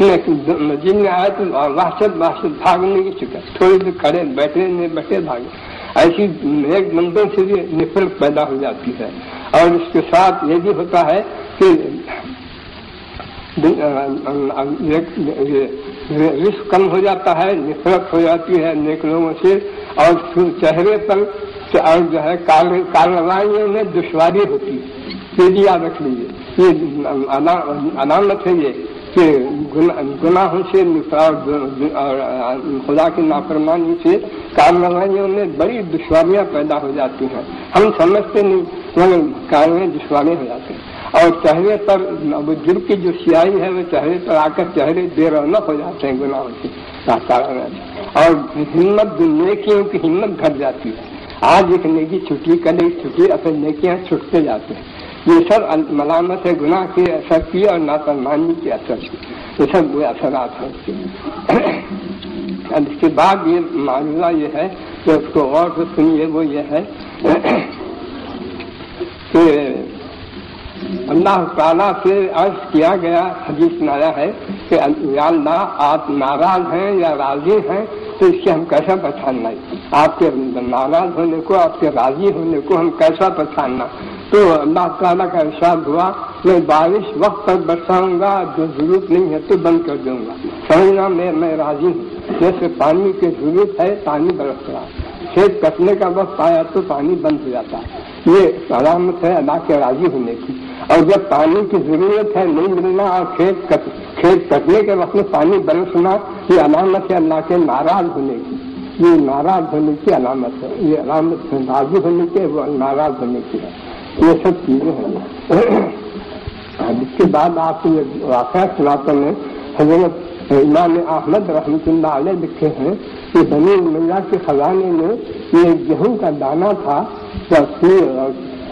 مسجد میں آئے تو وحشت بھاگنے کی چکا، تھوڑی دیر کھڑے بیٹھے نہیں بیٹھے بھاگے. ایسی ایک بندوں سے بھی نفرت پیدا ہو جاتی ہے. اور اس کے ساتھ یہ بھی ہوتا ہے کہ رزق کم ہو جاتا ہے، نفرت ہو جاتی ہے نیک لوگوں سے، اور چہرے پر اور جو ہے کارروائیوں میں دشواری ہوتی ہے. یہ بھی یاد رکھ لیجیے، یہ علامت ہے یہ کہ گناہوں سے اور خدا کی نافرمانی سے کارروائیوں میں بڑی دشواریاں پیدا ہو جاتی ہیں. ہم سمجھتے نہیں مگر کارروائیں دشواری ہو جاتی ہیں. اور چہرے پر جرم کی جو سیاہی ہے وہ چہرے پر آ کر چہرے بے رونق ہو جاتے ہیں گناہوں سے، اور ہمت نیکیوں کی ہمت گھٹ جاتی ہے. آج ایک نیکی چھٹی کل ایک چھٹی، اپنے نیکیاں چھٹتے جاتے ہیں. یہ سب ملامت ہے گناہ کے اثر کی اور نافرمانی کے اثر کی، یہ سب وہ اثرات ہیں. اب اس کے بعد یہ معاملہ یہ ہے کہ اس کو غور سے سنیے، وہ یہ ہے کہ اللہ تعالیٰ سے عرض کیا گیا، حدیث میں آیا ہے کہ یا اللہ آپ ناراض ہیں یا راضی ہیں، تو اس سے ہم کیسا پہچاننا ہے؟ آپ کے ناراض ہونے کو، آپ کے راضی ہونے کو ہم کیسا پہچاننا؟ تو اللہ تعالیٰ کا ارشاد ہوا میں بارش وقت پر برساؤں گا، جو ضرورت نہیں ہے تو بند کر دوں گا. سمجھنا میں راضی ہوں. جیسے پانی کی ضرورت ہے پانی برس رہا، کھیت کٹنے کا وقت آیا تو پانی بند ہو جاتا ہے. یہ علامت ہے اللہ کے راضی ہونے کی. اور جب پانی کی ضرورت ہے نہیں ملنا اور کھیت کٹنے کے وقت میں پانی برسنا، یہ علامت ہے اللہ کے ناراض ہونے کی. یہ ناراض ہونے کی علامت ہے، یہ علامت ہے راضی ہونے کی، وہ ناراض ہونے کی ہے. یہ سب چیزیں ہیں. اس کے بعد آپ کو یہ واقعہ سناتا میں، حضرت امام احمد رحمۃ اللہ علیہ لکھے ہیں کہ بنی امیہ کے خزانے میں یہ گیہوں کا دانہ تھا.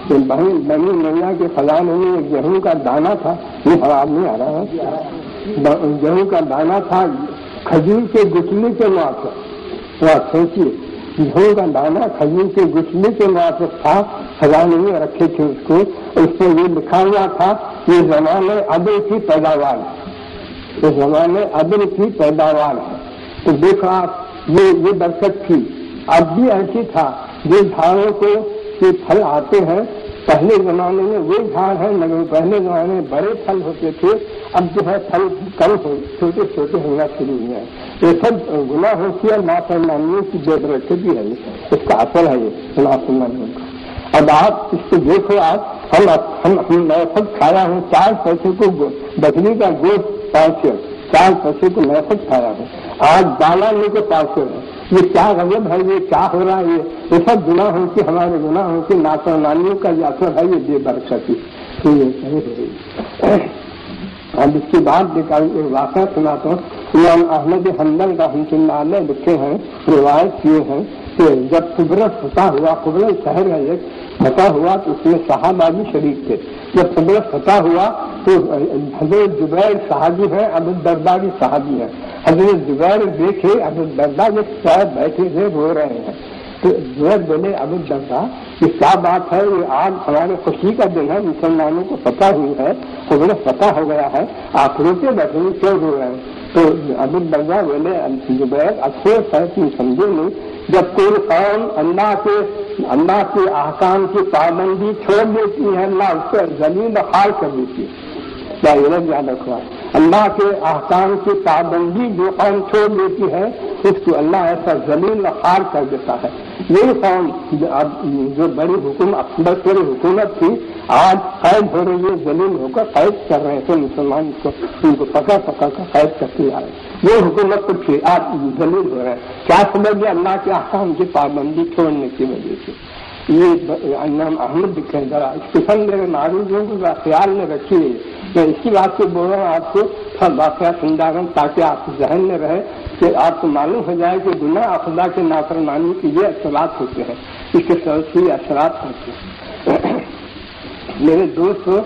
بنی امیہ کے خزانے میں ایک گیہوں کا دانہ تھا، یہ خراب نہیں آ رہا ہے، گیہوں کا دانہ تھا کھجور کے گٹھلی کے موافق. سوچیے، گیہوں کا دانہ کھجور کے گٹھلی کے موافق تھا، خزانے میں رکھے تھے اس کو. اس میں یہ لکھا ہوا تھا یہ زمانے عدل کی پیداوار ہے، یہ زمانے عدل کی پیداوار ہے. تو دیکھو آپ، یہ برکت تھی. اب بھی ایسی تھا، جو جھاڑوں کو یہ پھل آتے ہیں، پہلے زمانے میں وہ جھاڑ ہے مگر پہلے زمانے میں بڑے پھل ہوتے تھے، اب جو ہے پھل کم ہو، چھوٹے چھوٹے ہونا شروع ہوئے ہیں. یہ سب گناہوں کی اور نافرمانیوں کی بے برکتی ہے، اس کا اثر ہے یہ نافرمانیوں کا. اب آپ اس کو دیکھو، آپ میں خود کھایا ہوں 4 پیسے کو بکری کا گوشت 5 4 پیسے کو میں خود کھایا ہوں. آج دانا لے کے 5 ہے. یہ کیا غضب ہے، یہ کیا ہو رہا ہے؟ یہ سب گناہوں کی، ہمارے گناہوں کی نافرمانیوں کا یہ اثر ہے، یہ بے برکتی. تو یہ صحیح ہے. اب اس کے بعد ایک واقعہ سناتا ہوں. امام احمد حنبل رحمۃ اللہ علیہ لکھے ہیں، روایت کیے ہیں کہ جب قبرص فتح ہوا، قبرص شہر ہے ایک، فتح ہوا تو اس میں صحابہ بھی شریک تھے. جب قبرص فتح ہوا تو حضرت زبیر صحابی ہیں، ابو الدرداء بھی صحابی ہیں. حضرت زبیر دیکھے حضرت الدرداء جو شاید بیٹھے تھے رو رہے ہیں، تو زبیر بولے ابو الدرداء یہ کیا بات ہے؟ یہ آج ہمارے خوشی کا دن ہے، مسلمانوں کو فتح ہوئی ہے، قبرص فتح ہو گیا ہے، آپ روتے بیٹھے ہیں، کیوں رو رہے ہیں؟ تو ابو الدرداء بولے زبیر افسوس ہے تم سمجھو نہیں، جب کوئی قوم اللہ کے احکام کی پابندی چھوڑ دیتی ہے، اللہ اس کو ذلیل و خوار کر دیتی ہے. کیا یہ یاد رکھنا؟ اللہ کے احکام کی پابندی جو قوم چھوڑ دیتی ہے اس کو اللہ ایسا ذلیل و خوار کر دیتا ہے. یہی قوم جو بڑی حکومت تھی آج قید ہو رہی ہے، ذلیل ہو کر قید کر رہے تھے مسلمان کو، ان کو پکڑ کر قید کرتے آ رہے ہیں. یہ حکومت تو تھی، آج ذلیل ہو رہے ہیں. کیا سمجھ گیا؟ اللہ کے احکام کی پابندی چھوڑنے کی وجہ سے. یہ امام احمد لکھے. ذرا اس قسم میرے معروضوں کو خیال میں رکھیے. میں اسی بات سے بول رہا ہوں، آپ کو سب واقعہ سمجھا رہا ہوں تاکہ آپ ذہن میں رہے کہ آپ کو معلوم ہو جائے کہ گناہ خدا کے نافرمانی کے یہ اثرات ہوتے ہیں، اس کے سب سے اثرات ہوتے ہیں. میرے دوستو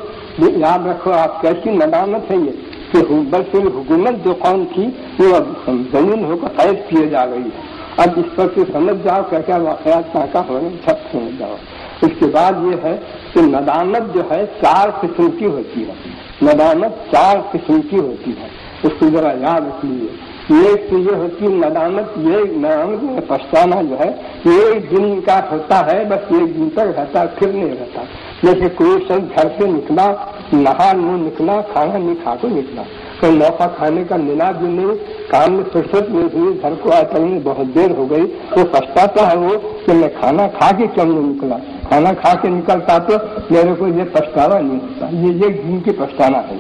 یاد رکھو، آپ کیسی ندامت ہے یہ کہ برسر حکومت جو قوم تھی وہ اب زمین ہو کر قید کیے جا رہی ہے. اب اس پر سے سمجھ جاؤ کیا کیا واقعات کا ہو رہے ہیں، سب سمجھ جاؤ. اس کے بعد یہ ہے کہ ندامت جو ہے 4 قسم کی ہوتی ہے. ندامت 4 قسم کی ہوتی ہے. اس کو ذرا یاد رکھ لیجیے۔ ایک تو یہ ہوتی ہے ندامت، یہ ندامت میں پچھتانا جو ہے یہ ایک دن کا ہوتا ہے، بس ایک دن تک رہتا، پھر نہیں رہتا۔ جیسے کوئی شخص گھر سے نکلا، نہا منہ نکلا، کھانا نہیں کھا کے نکلا، کوئی موقع کھانے کا ملا بھی نہیں، کام میں فرصت نہیں ہوئی، گھر کو آتے میں بہت دیر ہو گئی، وہ پچھتاتا ہے وہ کہ میں کھانا کھا کے کیوں نہیں نکلا، کھانا کھا کے نکلتا تو میرے کو یہ پچھتاوا نہیں ہوتا۔ یہ ایک دن کی پچھتانا ہے۔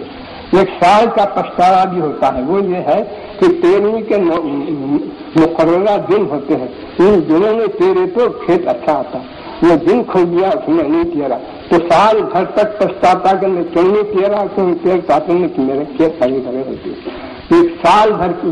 ایک سال کا پچھتاوا بھی ہوتا ہے، وہ یہ ہے کہ 13ویں کے مقررہ دن ہوتے ہیں، ان دنوں میں تیرے تو کھیت اچھا آتا، وہ دن کھو گیا اس میں نہیں تیرا، تو سال بھر تک پچھتاتا کہ میں کیوں نہیں تیرا، کیوں تیرتا میں کہ میرے کھیت ہری بھرے ہوتے۔ ایک سال بھر کی،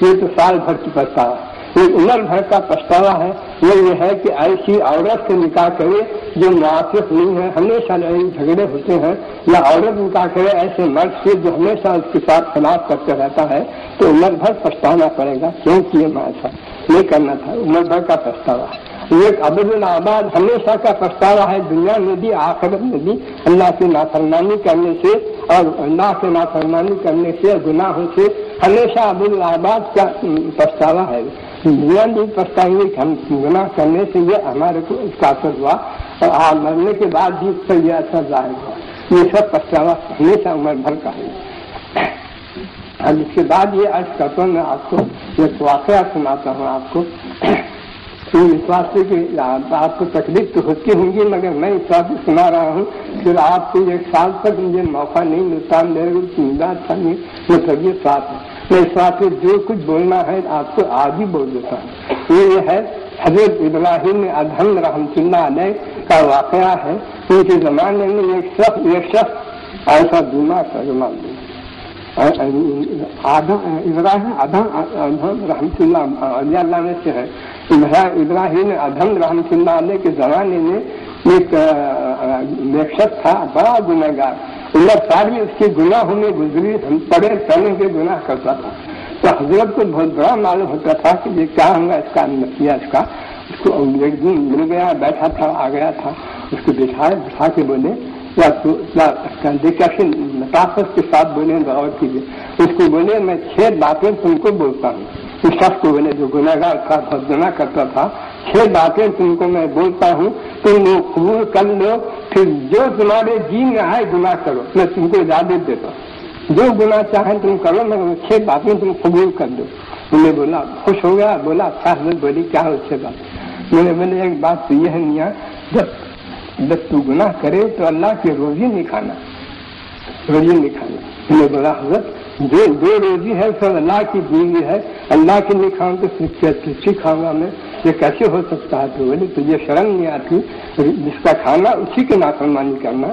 یہ تو سال بھر کی پچھتاوا ہے۔ ایک عمر بھر کا پچھتاوا ہے، وہ یہ ہے کہ ایسی عورت سے نکاح کرے جو موافق نہیں ہے، ہمیشہ لڑائی جھگڑے ہوتے ہیں، یا عورت نکاح کرے ایسے مرد سے جو ہمیشہ اس کے ساتھ خلاف کرتے رہتا ہے، تو عمر بھر پچھتانا پڑے گا، کیوں کیے میں ایسا نہیں کرنا تھا، عمر بھر کا پچھتاوا ہے۔ ایک ابد الآباد ہمیشہ کا پچھتاوا ہے، دنیا میں بھی آخرت میں بھی، اللہ کی نافرمانی کرنے سے اور اللہ سے نافرمانی کرنے سے، گناہوں سے ہمیشہ ابد الآباد کا پچھتاوا ہے۔ دنیا بھی پچھتائیں گے کہ ہم گناہ کرنے سے یہ ہمارے کو اس کا اثر ہوا، اور مرنے کے بعد بھی اس سے یہ اثر ظاہر ہوا۔ یہ سب پچھتاوا ہمیشہ عمر بھر کا ہے۔ اب اس کے بعد یہ عرض کرتا ہوں، میں آپ کو ایک واقعہ سناتا ہوں آپ کو، اس واسطے کہ آپ کو تکلیف تو ہوتی ہوں گی، مگر میں اس واسطے سنا رہا ہوں پھر آپ کو ایک سال تک مجھے موقع نہیں ملتا، میرے کو امداد تھا نہیں، مطلب یہ ساتھ ہے، میں اس واسطے جو کچھ بولنا ہے آپ کو آج ہی بول دیتا ہوں۔ یہ ہے حضرت ابراہیم ادہم رحمۃ اللہ علیہ کا واقعہ ہے۔ ان کے زمانے میں ایک شخص ایسا بیمار تھا، ابراہیم ادہم رحمۃ اللہ میں سے ہے۔ ابراہیم ادہم رحمۃ اللہ علیہ کے زمانے میں ایک شخص تھا، بڑا گناہ گار، عمر ساری اس کے گناہوں میں گزری، پڑے پہنے کے گناہ کرتا تھا، تو حضرت کو بہت بڑا معلوم ہوتا تھا کہ یہ کیا ہوگا اس کا نتیجہ، اس کو ایک دن مل گیا، بیٹھا تھا، آ گیا تھا، اس کو بٹھا کے بولے، لطافت کے ساتھ بولے، غور کیجیے، اس کو بولے میں 6 باتیں تم کو بولتا ہوں، اس شخص کو بولے جو گناہ گار تھا، بہت گناہ کرتا تھا، 6 باتیں تم کو میں بولتا ہوں، تم وہ قبول کر لو، پھر جو تمہارے جی میں آئے گناہ کرو، میں تم کو اجازت دیتا ہوں، جو گناہ چاہیں تم کرو، میں 6 باتیں تم قبول کر دو۔ میں نے بولا، خوش ہو گیا، بولا اچھا حضرت بولی کیا ہو 6 بات؟ میں نے بولے ایک بات تو یہ ہے میاں، جب تو گناہ کرے تو اللہ کی روزی نہیں کھانا، روزی نہیں کھانا۔ میں نے بولا حضرت جو روزی ہے سب اللہ کی دی ہوئی ہے، اللہ کی نہیں کھاؤں تو کسی کھاؤں گا میں، یہ کیسے ہو سکتا ہے؟ تو بولے تو یہ شرم نہیں آتی، جس کا کھانا اسی کی نافرمانی کرنا،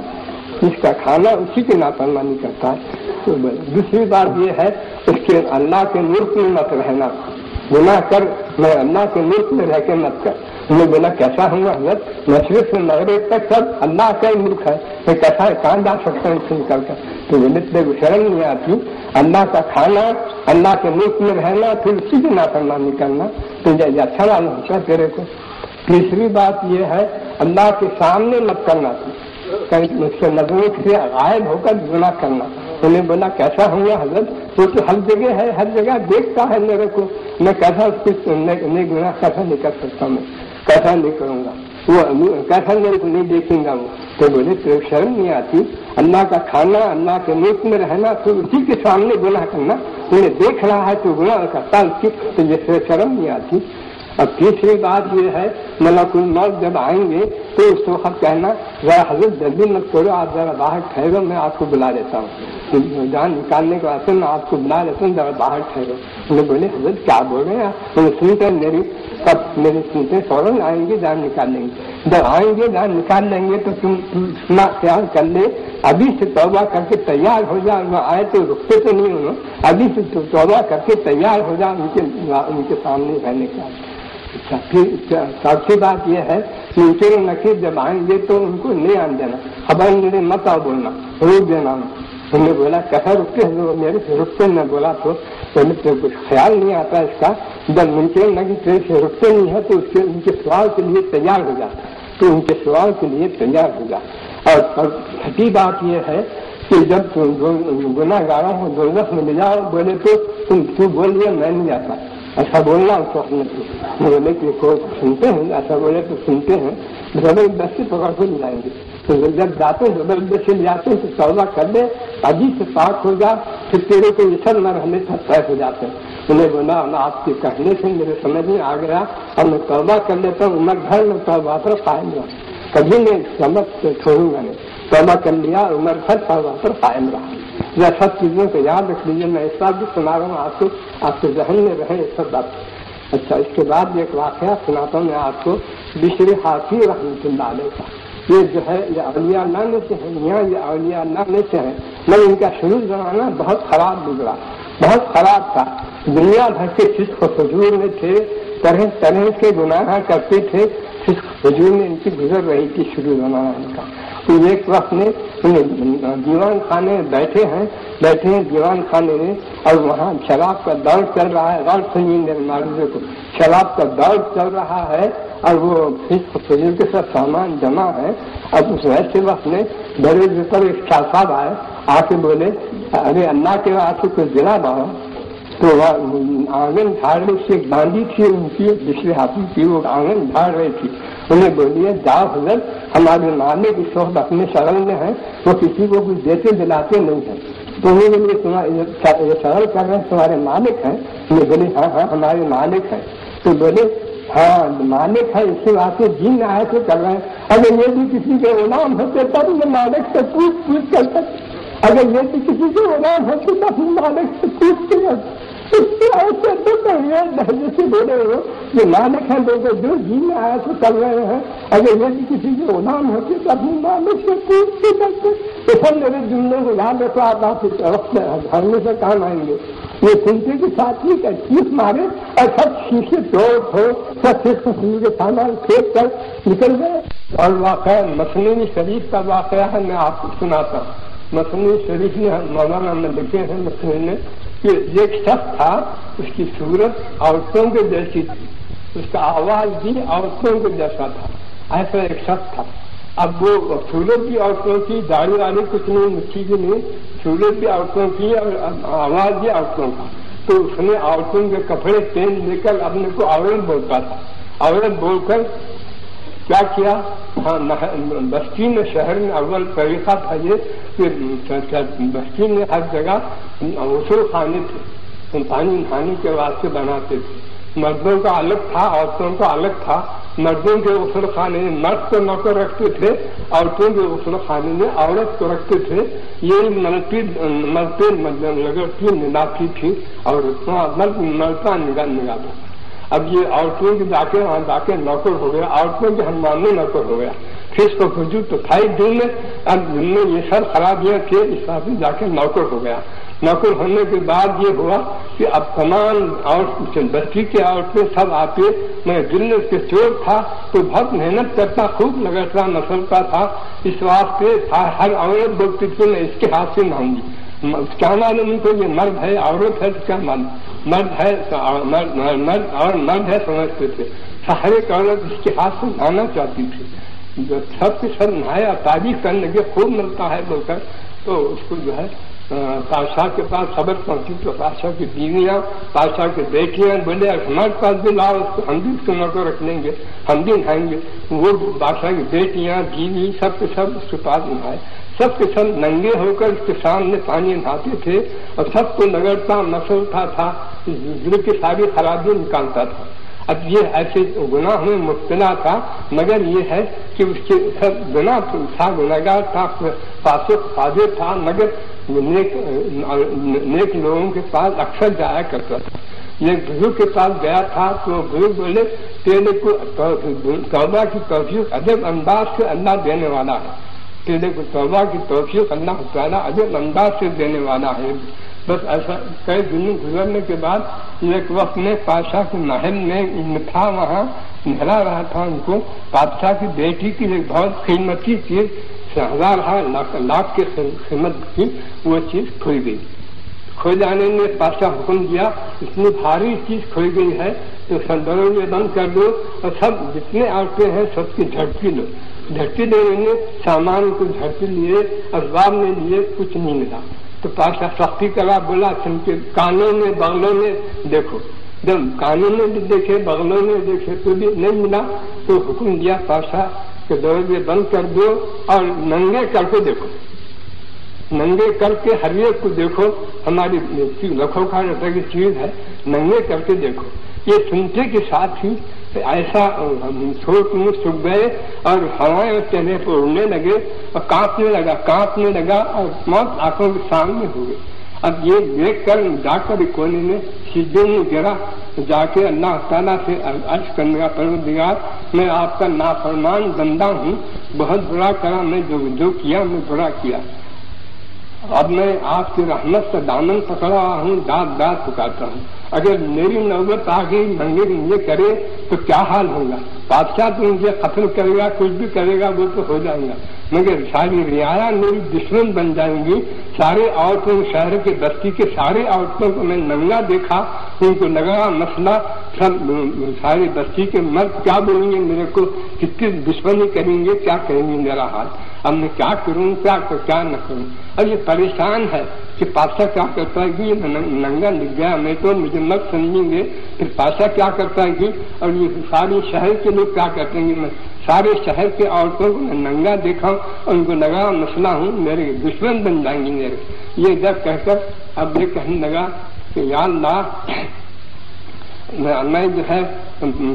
جس کا کھانا اسی کی نافرمانی کرتا ہے۔ تو دوسری بات یہ ہے اس کے اللہ کے ملک میں مت رہنا، گناہ کر میں اللہ کے ملک میں رہ کے مت کر۔ انہوں نے بولا کیسا ہوں گا حضرت؟ مشرق سے مغرب تک سب اللہ کا ہی ملک ہے، میں کیسا کہاں جا سکتا ہوں اس سے نکل کر؟ تو بولے تیرے شرم نہیں آتی، اللہ کا کھانا، اللہ کے ملک میں رہنا، پھر اسی کی نافرمانی کرنا، تو یہ اچھا معلوم ہوتا تیرے کو۔ تیسری بات یہ ہے اللہ کے سامنے مت کرنا، کہیں اس کے نظروں سے غائب ہو کر گناہ کرنا۔ انہیں بولا کیسا ہوں گا حضرت؟ وہ تو ہر جگہ ہے، ہر جگہ دیکھتا ہے میرے کو، میں کیسا اس کو نہیں گناہ کیسا نہیں کر سکتا، میں کیسا نہیں کروں گا، وہ کیسا میرے کو نہیں دیکھیں گا وہ؟ تو بولے تو شرم نہیں آتی، اللہ کا کھانا، اللہ کے ملک میں رہنا، تو اسی کے سامنے گناہ کرنا، انہیں دیکھ رہا ہے تو گناہ کرتا اس کی، تو جیسے شرم نہیں آتی۔ اب تیسری بات یہ ہے ملک الموت جب آئیں گے تو اس وقت کہنا ذرا حضرت جلدی مت کرو، آپ ذرا باہر ٹھہرو، میں آپ کو بلا لیتا ہوں، جان نکالنے کے واسطے میں آپ کو بلا لیتا ہوں، ذرا باہر ٹھہرو۔ انہیں بولے حضرت کیا بول رہے ہیں؟ انہیں سنتے میری سنتے فوراً آئیں گے، جان نکال لیں گے، جب آئیں گے جان نکال لیں گے تو تم سنا خیال کر لے، ابھی سے توبہ کر کے تیار ہو جا، وہ آئے تو رکتے تو نہیں انہوں، ابھی سے توبہ کر کے تیار ہو جا ان کے سامنے رہنے کا۔ پھر چوتھی بات یہ ہے منکر نکیر جب آئیں گے تو ان کو نہیں آنے دینا، خبر میرے مت آؤ بولنا، روک دینا۔ انہوں نے بولا کیسا رکتے ہیں میرے سے رکتے؟ میں بولا تو کچھ خیال نہیں آتا اس کا، جب منکر نکیر سے رکتے نہیں ہے تو ان کے سوال کے لیے تیار ہو جاتا، تو ان کے سوال کے لیے تیار ہو جا۔ اور چھٹی بات یہ ہے کہ جب گناہگاروں کو دوزخ میں لے جاؤ بولے تو بولیے میں نہیں جاتا، ایسا بولنا اس وقت بولے کہ کوئی سنتے ہیں، ایسا بولے تو سنتے ہیں، زبردستی پکڑ کے لے جائیں گے۔ تو جب جاتے ہیں زبردستی لے جاتے ہیں تو توبہ کر لے، عجیب سے پاک ہو جا، پھر تیرے کو یہ سب نہ رہنے سے طے ہو جاتے ہیں۔ انہیں بولا آپ کے کہنے سے میرے سمجھ میں آ گیا اور میں توبہ کر لیتا ہوں، عمر بھر میں توبہ پر قائم رہا، کبھی میں سمجھ چھوڑوں گا نہیں۔ توبہ کر لیا، عمر بھر توبہ پر قائم رہا۔ یہ سب چیزوں کو یاد رکھ لیجیے، میں اس بات بھی سنا رہا ہوں آپ کے ذہن میں رہے یہ سب بات۔ اچھا، اس کے بعد ایک واقعہ سناتا ہوں میں آپ کو، بشر حافی رحمۃ اللہ علیہ کا۔ یہ جو ہے یہ اولیاء اللہ میں سے ہیں، یہاں یہ اولیاء اللہ میں سے ہیں، مگر ان کا شروع زمانہ بہت خراب گزرا، بہت خراب تھا۔ دنیا بھر کے فسق و فجور میں تھے، طرح طرح کے گناہ کرتے تھے، فسق و فجور میں ان کی گزر رہی تھی شروع زمانہ ان کا۔ تو ایک وقت میں دیوان خانے بیٹھے ہیں دیوان خانے میں، اور وہاں شراب کا دور چل رہا ہے، غور سنیے میرے معروضے کو، شراب کا دور چل رہا ہے اور وہ فسق و فجور کے ساتھ سامان جمع ہے۔ اب اس ایسے وقت میں بڑے پر ایک شاہ صاحب آئے، آ کے بولے ارے اللہ کے واسطے کچھ دلا بہو۔ تو آنگن جھاڑ رہی تھی، ایک باندھی تھی ان کی بشر حافی کی، وہ آنگن جھاڑ رہی تھی۔ انہیں بولیے جاؤ حضرت، ہمارے مالک اس وقت اپنے شغل میں ہیں، وہ کسی کو کچھ دیتے دلاتے نہیں ہیں، تو انہیں بولیے یہ شغل کر رہے ہیں تمہارے مالک ہیں؟ انہیں بولے ہاں ہمارے مالک ہیں۔ تو بولے ہاں مالک ہے، اس کے واسطے جن آئے تو کر رہے ہیں، اگر یہ بھی کسی کے غلام ہوتے تب یہ مالک سے پوچھ کرتے، اگر یہ بھی کسی کے غلام ہوتے تب مالک سے پوچھتے ہیں۔ ایسے تو جیسے بولے ہو یہ مالک ہیں لوگ جو جی میں آیا تو کر رہے ہیں، اگر یہ بھی کسی کے غلام ہوتے تو اپنے مالک سے پوچھتے کرتے۔ تو سب میرے جملے کو یاد رکھو، آپ گھر میں سے کام آئیں گے۔ یہ سنتے کے ساتھ ہی چیخ مارے اور سب شیشے توڑ ہو، سب کے سامان پھینک کر نکل گئے۔ اور واقعہ مثنوی شریف کا واقعہ ہے، میں آپ کو سناتا ہوں۔ مثنوی شریف میں مولانا میں لکھے ہیں مثنوی میں کہ ایک شخص تھا، اس کی صورت عورتوں کے جیسی تھی، اس کا آواز بھی عورتوں کے جیسا تھا، ایسا ایک شخص تھا۔ اب وہ صورت بھی عورتوں کی، داڑھی والی کچھ نہیں، مچھی بھی نہیں، صورت بھی عورتوں کی اور آواز بھی عورتوں کا۔ تو اس نے عورتوں کے کپڑے پہن لے کر اپنے کو عورت بولتا تھا، عورت بول کر کیا کیا؟ ہاں بستی میں شہر میں اول طریقہ تھا یہ کہ بستی میں ہر جگہ غسل خانے تھے، پانی نہانے کے واسطے بناتے تھے، مردوں کا الگ تھا عورتوں کا الگ تھا۔ مردوں کے غسل خانے میں مرد کو نوکر رکھتے تھے، عورتوں کے غسل خانے میں عورت کو رکھتے تھے۔ یہ ملتے لگڑتی ملاتی تھی اور ملتا نگاہ۔ اب یہ عورتوں کے وہاں جا کے نوکر ہو گیا، عورتوں کے حمام میں نوکر ہو گیا، پھر اس کو وجود تو تھا ہی دن میں، اب دن میں یہ سب خرابیاں تھے، اس طرح جا کے نوکر ہو گیا۔ نوکر ہونے کے بعد یہ ہوا کہ اب تمام بستی کی عورتیں سب آتے، میں دل میں اس کے چور تھا تو بہت محنت کرتا، خوب لگتا نسلتا تھا، اس واسطے ہر عورت بولتی تھی میں اس کے ہاتھ سے نہاؤں گی۔ کیا معلوم ان کو یہ مرد ہے عورت ہے تو کیا معلوم، مرد ہے اور مرد ہے سمجھتے تھے۔ ہر ایک عورت اس کے ہاتھ سے نہانا چاہتی تھی، جو سب کے سب نہایا، تعریف کرنے لگے خوب ملتا ہے بول کر، تو اس کو جو ہے بادشاہ کے پاس خبر پہنچی تو بادشاہ کی بیویاں، بادشاہ کی بیٹیاں بولے ہمارے پاس بھی لاؤ، اس کو ہم بھی اس کو نوکر رکھ لیں گے، ہم بھی نہائیں گے۔ وہ بادشاہ کی بیٹیاں بیوی سب کے سب اس کے پاس نہائے، سب کے سب ننگے ہو کر اس کے سامنے پانی نہاتے تھے اور سب کو نگڑتا مسلتا تھا، دل کی ساری خرابیاں نکالتا تھا۔ اب یہ ایسے گناہ میں مبتلا تھا، مگر یہ ہے کہ اس کے سب گناہ تھا، گناہگار تھا، فاسق فاجر تھا، مگر نیک لوگوں کے پاس اکثر جایا کرتا تھا۔ یہ بزرگ کے پاس گیا تھا تو بزرگ بولے تیرے کو توبہ کی توفیق عجب انداز سے اللہ دینے والا ہے، تیرے کو توبہ کی توفیق اللہ تعالیٰ عجب انداز سے دینے والا ہے۔ بس ایسا کئی دنوں گزرنے کے بعد ایک وقت میں بادشاہ کے محل میں تھا، وہاں نہلا رہا تھا، ان کو بادشاہ کی بیٹی کی ایک بہت قیمتی چیز 1000 لاکھ کی قیمت کی وہ چیز کھوئی گئی۔ کھو جانے میں بادشاہ حکم دیا اتنی بھاری چیز کھوئی گئی ہے تو سندروں میں بند کر دو اور سب جتنے عورتیں ہیں سب کی جھڑکی لو، دھرتی دیوی نے سامان کو دھرتی لیے، اسباب نے لیے، کچھ نہیں ملا. تو پاشا سختی کرا، بولا تم کے کانوں میں بغلوں میں دیکھو. جب کانوں میں بھی دیکھے بغلوں میں دیکھے تو بھی نہیں ملا، تو حکم دیا پاشا کہ دروازے بند کر دو اور ننگے کر کے دیکھو، ننگے کر کے ہر ایک کو دیکھو، ہماری لکھوں کا کی چیز ہے، ننگے کر کے دیکھو. یہ سنتے کے ساتھ ہی ایسا چھوٹ منہ سکھ گئے اور ہوائیں اور چہرے پہ اڑنے لگے اور کانپنے لگا اور موت آنکھوں کے سامنے ہو گئی. اب یہ دیکھ کر جا کر کونے میں سیدھے میں گرا، جا کے اللہ تعالیٰ سے عرض کرنے کا، پروردگار میں آپ کا نافرمان بندہ ہوں، بہت برا کرا، میں جو کیا میں برا کیا. اب میں آپ کی رحمت کا دامن پکڑا ہوں، داد داد پکارتا ہوں. اگر میری نوبت آ گئی مجھے کرے تو کیا حال ہوگا؟ بادشاہ تو مجھے قتل کرے گا، کچھ بھی کرے گا، وہ تو ہو جائے گا، مگر ساری رعایا میری دشمن بن جائیں گی. سارے عورتوں شہر کے بستی کے سارے عورتوں کو میں ننگا دیکھا، ان کو لگا مسئلہ، سب سارے بستی کے مرد کیا بولیں گے میرے کو، کتنی دشمنی کریں گے، کیا کہیں گے میرا حال. اب میں کیا کروں، کیا نہ کروں. اب یہ پریشان ہے کہ پاشا کیا کرتا ہے کہ یہ ننگا لکھ گیا، میں تو مجھے مت سمجھیں گے. پھر پاشا کیا کرتا ہے کہ اور یہ سارے شہر کے لوگ کیا کرتے ہیں، میں سارے شہر کے عورتوں کو میں ننگا دیکھا اور ان کو لگا مسئلہ ہوں، میرے دشمن بن جائیں گے میرے. یہ جب کہہ کر اب یہ کہنے لگا کہ یا اللہ میں جو ہے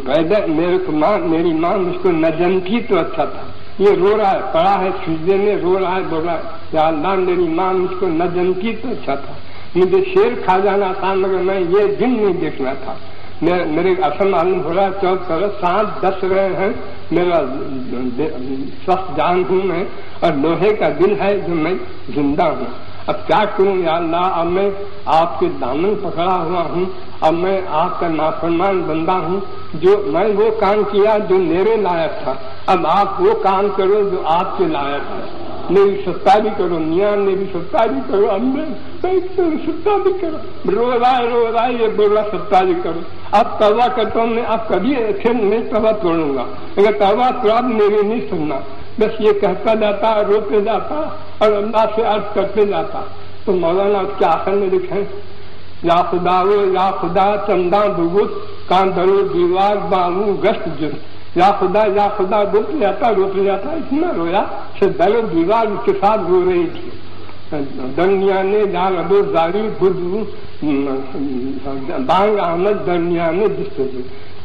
پیدا میری ماں مجھ کو نہ جنتی تو اچھا تھا. یہ رو رہا ہے، پڑا ہے سجدے میں، رو رہا ہے، بول رہا ہے یا اللہ میری ماں مجھ کو نہ جنتی تو اچھا تھا. مجھے شیر کھا جانا تھا مگر میں یہ دن نہیں دیکھنا تھا. میرے اصل معلوم ہو رہا ہے 7-10 رہے ہیں، میرا سخت جان ہوں میں اور لوہے کا دل ہے جو میں زندہ ہوں. اب کیا کروں یا اللہ، اب میں آپ کے دامن پکڑا ہوا ہوں، اب میں آپ کا نافرمان بندہ ہوں. جو میں وہ کام کیا جو میرے لائق تھا، اب آپ وہ کام کرو جو آپ کے لائق ہے. میری ستاری کرو میاں، میری ستاری کرو، اب میں ستاری کرو. رو رہا ہے یہ بول رہا ستاری کرو. اب توبہ کرتا ہوں میں، اب کبھی پھر نہیں توبہ توڑوں گا، اگر توبہ تو اب میری نہیں سننا. بس یہ کہتا جاتا، روتے جاتا اور اللہ سے عرض کرتے جاتا. تو مولانا اس کے آخر میں لکھیں یا خدا یا خدا چندہ بگت کان درو دیوار بامو گشت جن. یا خدا روتے جاتا، اتنا رویا کہ در دیوار اس کے ساتھ رو رہی تھی. درمیان یا ربو زاری بدو بانگ احمد درمیان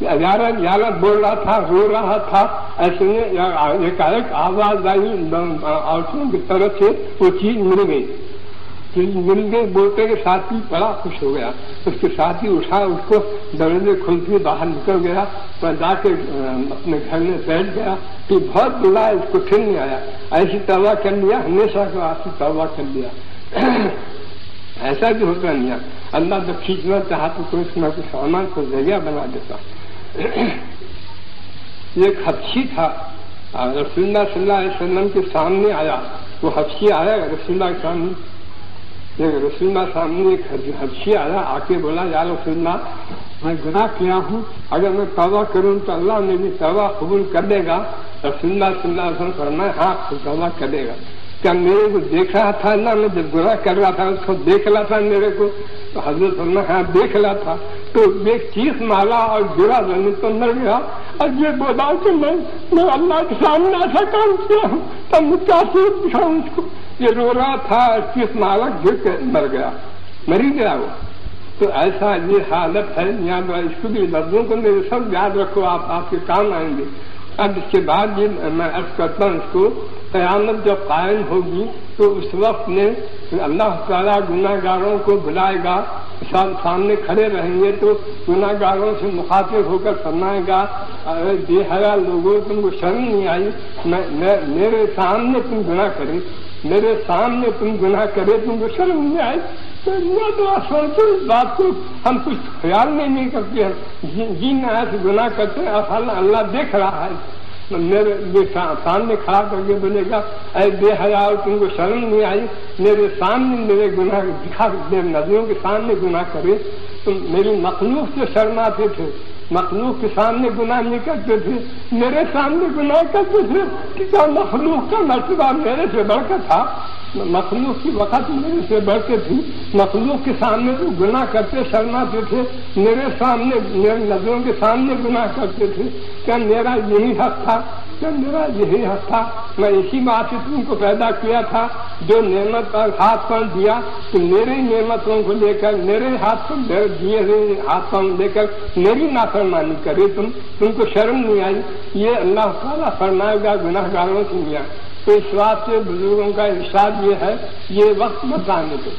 یارہ بول رہا تھا، رو رہا تھا. ایسے میں ایک آواز آئی عورتوں کی طرف سے، وہ چیز مل گئی. بولتے کے ساتھ ہی بڑا خوش ہو گیا. اس کے ساتھ ہی اٹھا، اس کو دروازے کھلتے باہر نکل گیا اور جا کے اپنے گھر میں بیٹھ گیا کہ بہت بلا اس کو پھر نہیں آیا. ایسی توبہ کر لیا، ہمیشہ کو ایسی توبہ کر لیا. ایسا بھی ہوتا نہیں ہے. اللہ جب کھینچنا چاہتا تو اس میں کچھ سامان کو ذریعہ بنا دیتا. ایک حبشی تھا، رسول اللہ صلی اللہ علیہ وسلم کے سامنے آیا. وہ حبشی آیا رسول اللہ کے سامنے، رسول اللہ سامنے ایک حبشی آیا، آ کے بولا یا رسول اللہ میں گناہ کیا ہوں، اگر میں توبہ کروں تو اللہ میری توبہ قبول کر دے گا. رسول اللہ صلی اللہ علیہ وسلم فرمایا ہاں توبہ کر دے گا. کیا میرے کو دیکھ رہا تھا اللہ، میں جب گناہ کر رہا تھا اس کو دیکھ رہا تھا میرے کو؟ تو حضرت فرمایا ہاں دیکھ رہا تھا. تو ایک چیخ مارا اور گرا زمین تو مر گیا. اور یہ بولا کہ میں اللہ کے سامنے ایسا کام کیا ہوں، تب میں کیا سوچ دکھاؤں اس کو. یہ رو رہا تھا، چیخ مارا، گر کے مر گیا، مری گیا وہ. تو ایسا یہ حالت ہے یہاں. اس کو بھی لفظوں کو میرے سب یاد رکھو، آپ کے کام آئیں گے. اب اس کے بعد یہ میں عرض کرتا ہوں اس کو، قیامت جب قائم ہوگی تو اس وقت میں اللہ تعالیٰ گناہ گاروں کو بلائے گا، سامنے کھڑے رہیں گے تو گناہ گاروں سے مخاطب ہو کر فرمائے گا بے حیا لوگوں تم کو شرم نہیں آئی، میرے سامنے تم گناہ کرے، میرے سامنے تم گناہ کرے، تم کو شرم نہیں آئی. سوچو اس بات کو، ہم کچھ خیال نہیں کرتے ہیں، جی نہ ایسے گناہ کرتے ہیں. اللہ دیکھ رہا ہے، میرے سامنے کھڑا کر کے بولے گا اے بے حیا تم کو شرم نہیں آئی، میرے سامنے میرے گناہ دکھا، میرے نظروں کے سامنے گناہ کرے. تم میری مخلوق سے شرماتے تھے، مخلوق کے سامنے گناہ نہیں کرتے تھے، میرے سامنے گناہ کرتے تھے کہ کیا مخلوق کا مرتبہ میرے سے بڑھ کر تھا؟ مخلوق کی وقت میرے سے بڑھ کے تھی، مخلوق کے سامنے تو گناہ کرتے شرماتے تھے، میرے سامنے میرے نظروں کے سامنے گناہ کرتے تھے، کیا میرا یہی حق تھا؟ کیا میرا یہی حق تھا؟ میں اسی بات سے تم کو پیدا کیا تھا، جو نعمت پر ہاتھ پر دیا تو میرے نعمتوں کو لے کر میرے ہاتھ پر دیے ہوئے ہاتھ پر لے کر میری نافرمانی کرے تم کو شرم نہیں آئی؟ یہ اللہ تعالیٰ فرمائے گا گناہ گاروں سے نہیں آئے۔ تو اس بات سے بزرگوں کا ارشاد یہ ہے، یہ وقت مت آنے دو،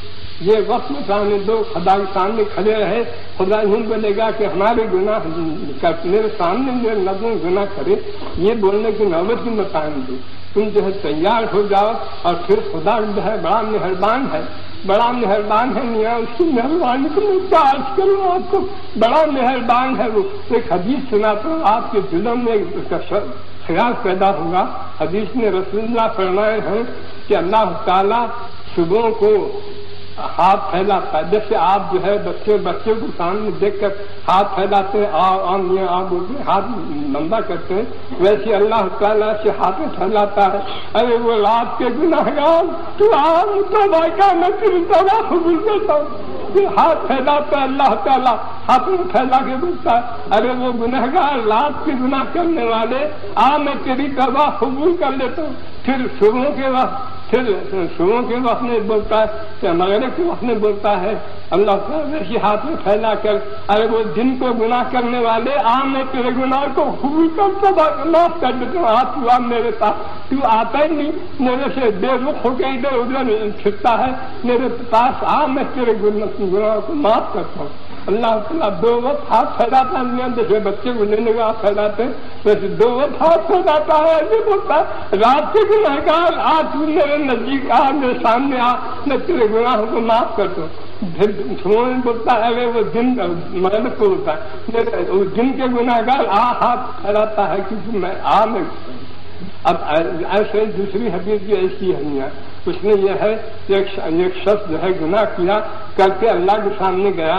یہ وقت مت آنے دو، خدا کے سامنے کھڑے رہے، خدا یوں بولے گا کہ ہمارے گناہ میرے سامنے میرے نظروں گناہ کرے، یہ بولنے کی نوبت بھی مت آنے دو، تم جو ہے تیار ہو جاؤ۔ اور پھر خدا جو ہے بڑا مہربان ہے، بڑا مہربان ہے، میاں اس کی مہربانی کو میں کیا عرض کروں آپ کو، بڑا مہربان ہے وہ۔ ایک حدیث سناتا ہوں، آپ کے دلوں میں اس کا خیال پیدا ہوگا۔ حدیث میں رسول اللہ فرمائے ہیں کہ اللہ تعالیٰ صبح کو ہاتھ پھیلاتا ہے، جیسے آپ جو ہے بچے کو سامنے دیکھ کر ہاتھ پھیلاتے ہیں، آپ ہاتھ لمبا کرتے ہیں، ویسے اللہ تعالیٰ سے ہاتھ پھیلاتا ہے، ارے وہ رات کے گناہگار تو میں تیری توبہ قبول کرتا ہوں، ہاتھ پھیلاتا ہے اللہ تعالیٰ، ہاتھ میں پھیلا کے بولتا ہے، ارے وہ گنہگار رات کے گناہ کرنے والے میں تیری توبہ قبول کر لیتا ہوں۔ پھر صبح کے وقت میں بولتا ہے کہ مغرب کے وقت میں بولتا ہے اللہ تعالیٰ ویسے ہاتھ میں پھیلا کر، ارے وہ دن کو گناہ کرنے والے میں تیرے گناہ کو قبول کر معاف کر دیتا ہوں۔ ہاتھ ہوا میرے پاس، تو آتا ہی نہیں، میرے سے بے رخ ہو کے ادھر ادھر پھرتا ہے، میرے پاس میں تیرے گناہ کو معاف کرتا ہوں۔ اللہ تعالیٰ دو وقت ہاتھ پھیلاتا ہے، جیسے بچے کو لینے کا ہاتھ پھیلاتے ہیں ویسے دو وقت ہاتھ پھیلاتا ہے، ایسے بولتا ہے رات کے گنہگار تو میرے نزدیک میرے سامنے میں تیرے گناہوں کو معاف کرتا ہوں۔ پھر بولتا ہے ارے وہ دن مغرب کو ہوتا ہے، دن کے گنہگار ہاتھ پھیلاتا ہے کیونکہ میں اب ایسے دوسری حدیث بھی ایسی ہے، اس میں یہ ہے کہ ایک شخص جو ہے گناہ کیا کر کے اللہ کے سامنے گیا،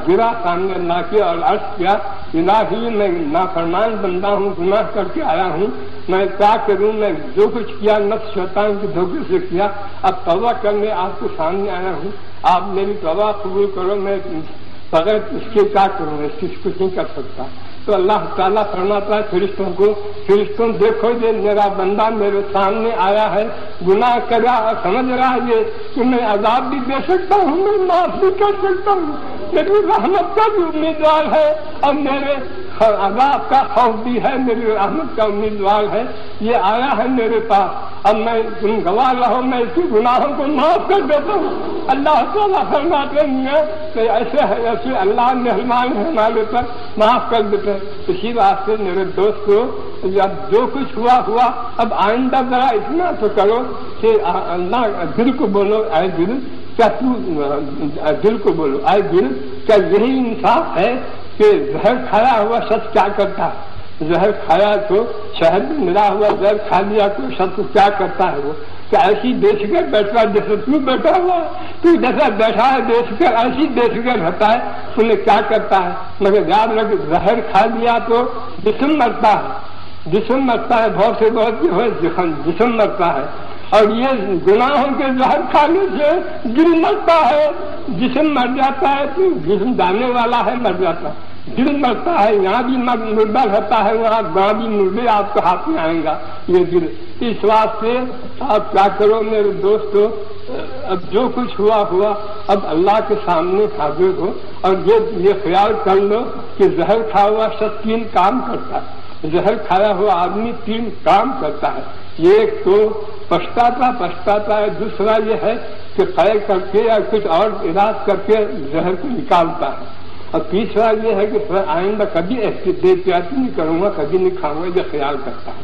گرا سامنے اللہ کے اور عرض کیا الہی میں نافرمان بندہ ہوں، گناہ کر کے آیا ہوں، میں کیا کروں، میں جو کچھ کیا نفس شیطان کے دھوکے سے کیا، اب توبہ کرنے آپ کے سامنے آیا ہوں، آپ میری توبہ قبول کرو، میں بغیر اس کے کیا کروں، اس کی کچھ نہیں کر سکتا۔ تو اللہ تعالیٰ فرماتا ہے فرشتوں دیکھو یہ میرا بندہ میرے سامنے آیا ہے، گناہ کرا، سمجھ رہا ہے یہ کہ میں عذاب بھی دے سکتا ہوں، میں معاف بھی کر سکتا ہوں، میری رحمت کا بھی امیدوار ہے اور میرے عذاب کا خوف بھی ہے، میری رحمت کا امیدوار ہے، یہ آیا ہے میرے پاس، اب میں تم گواہ رہو، میں اس کے گناہوں کو معاف کر دیتا ہوں۔ اللہ تعالیٰ فرماتے ہیں کہ ایسے اللہ مہربان ہے ہمارے پر، معاف کر دیتے ہیں۔ اسی واسطے میرے دوستو اب جو کچھ ہوا اب آئندہ ذرا اتنا تو کرو کہ اللہ دل کو بولو، اے دل کیا دل کو بولو، اے دل کیا یہی انصاف ہے کہ زہر کھایا ہوا شخص کیا کرتا ہے، زہر کھایا تو شہد میں ملا ہوا زہر کھا لیا تو شخص کیا کرتا ہے، وہ کہ ایسی دیکھ کر بیٹھا جیسے تو بیٹھا ہوا تو جیسا بیٹھا ہے دیکھ کر ایسی دیکھ کر رہتا ہے، انہیں کیا کرتا ہے، مگر یاد رکھ زہر کھا لیا تو جسم مرتا ہے، بہت سے بہت جو ہے جسم مرتا ہے، اور یہ گناہوں کے زہر کھانے سے دل مرتا ہے، جسم مر جاتا ہے تو جسم جانے والا ہے مر جاتا ہے، دل مرتا ہے، یہاں بھی مردہ رہتا ہے وہاں بھی مردے آپ کے ہاتھ میں آئیں گا یہ دل۔ اس واسطے آپ کیا کرو میرے دوستو، اب جو کچھ ہوا اب اللہ کے سامنے حاضر ہو اور یہ خیال کر لو کہ زہر کھایا ہوا شخص 3 کام کرتا ہے، زہر کھایا ہوا آدمی 3 کام کرتا ہے، ایک تو پچھتاتا ہے، دوسرا یہ ہے کہ قے کر کے یا کچھ اور علاج کر کے زہر کو نکالتا ہے، اور تیسرا یہ ہے کہ آئندہ کبھی احتیاطی نہیں کروں گا، کبھی نہیں کھاؤں گا، یہ خیال کرتا ہے۔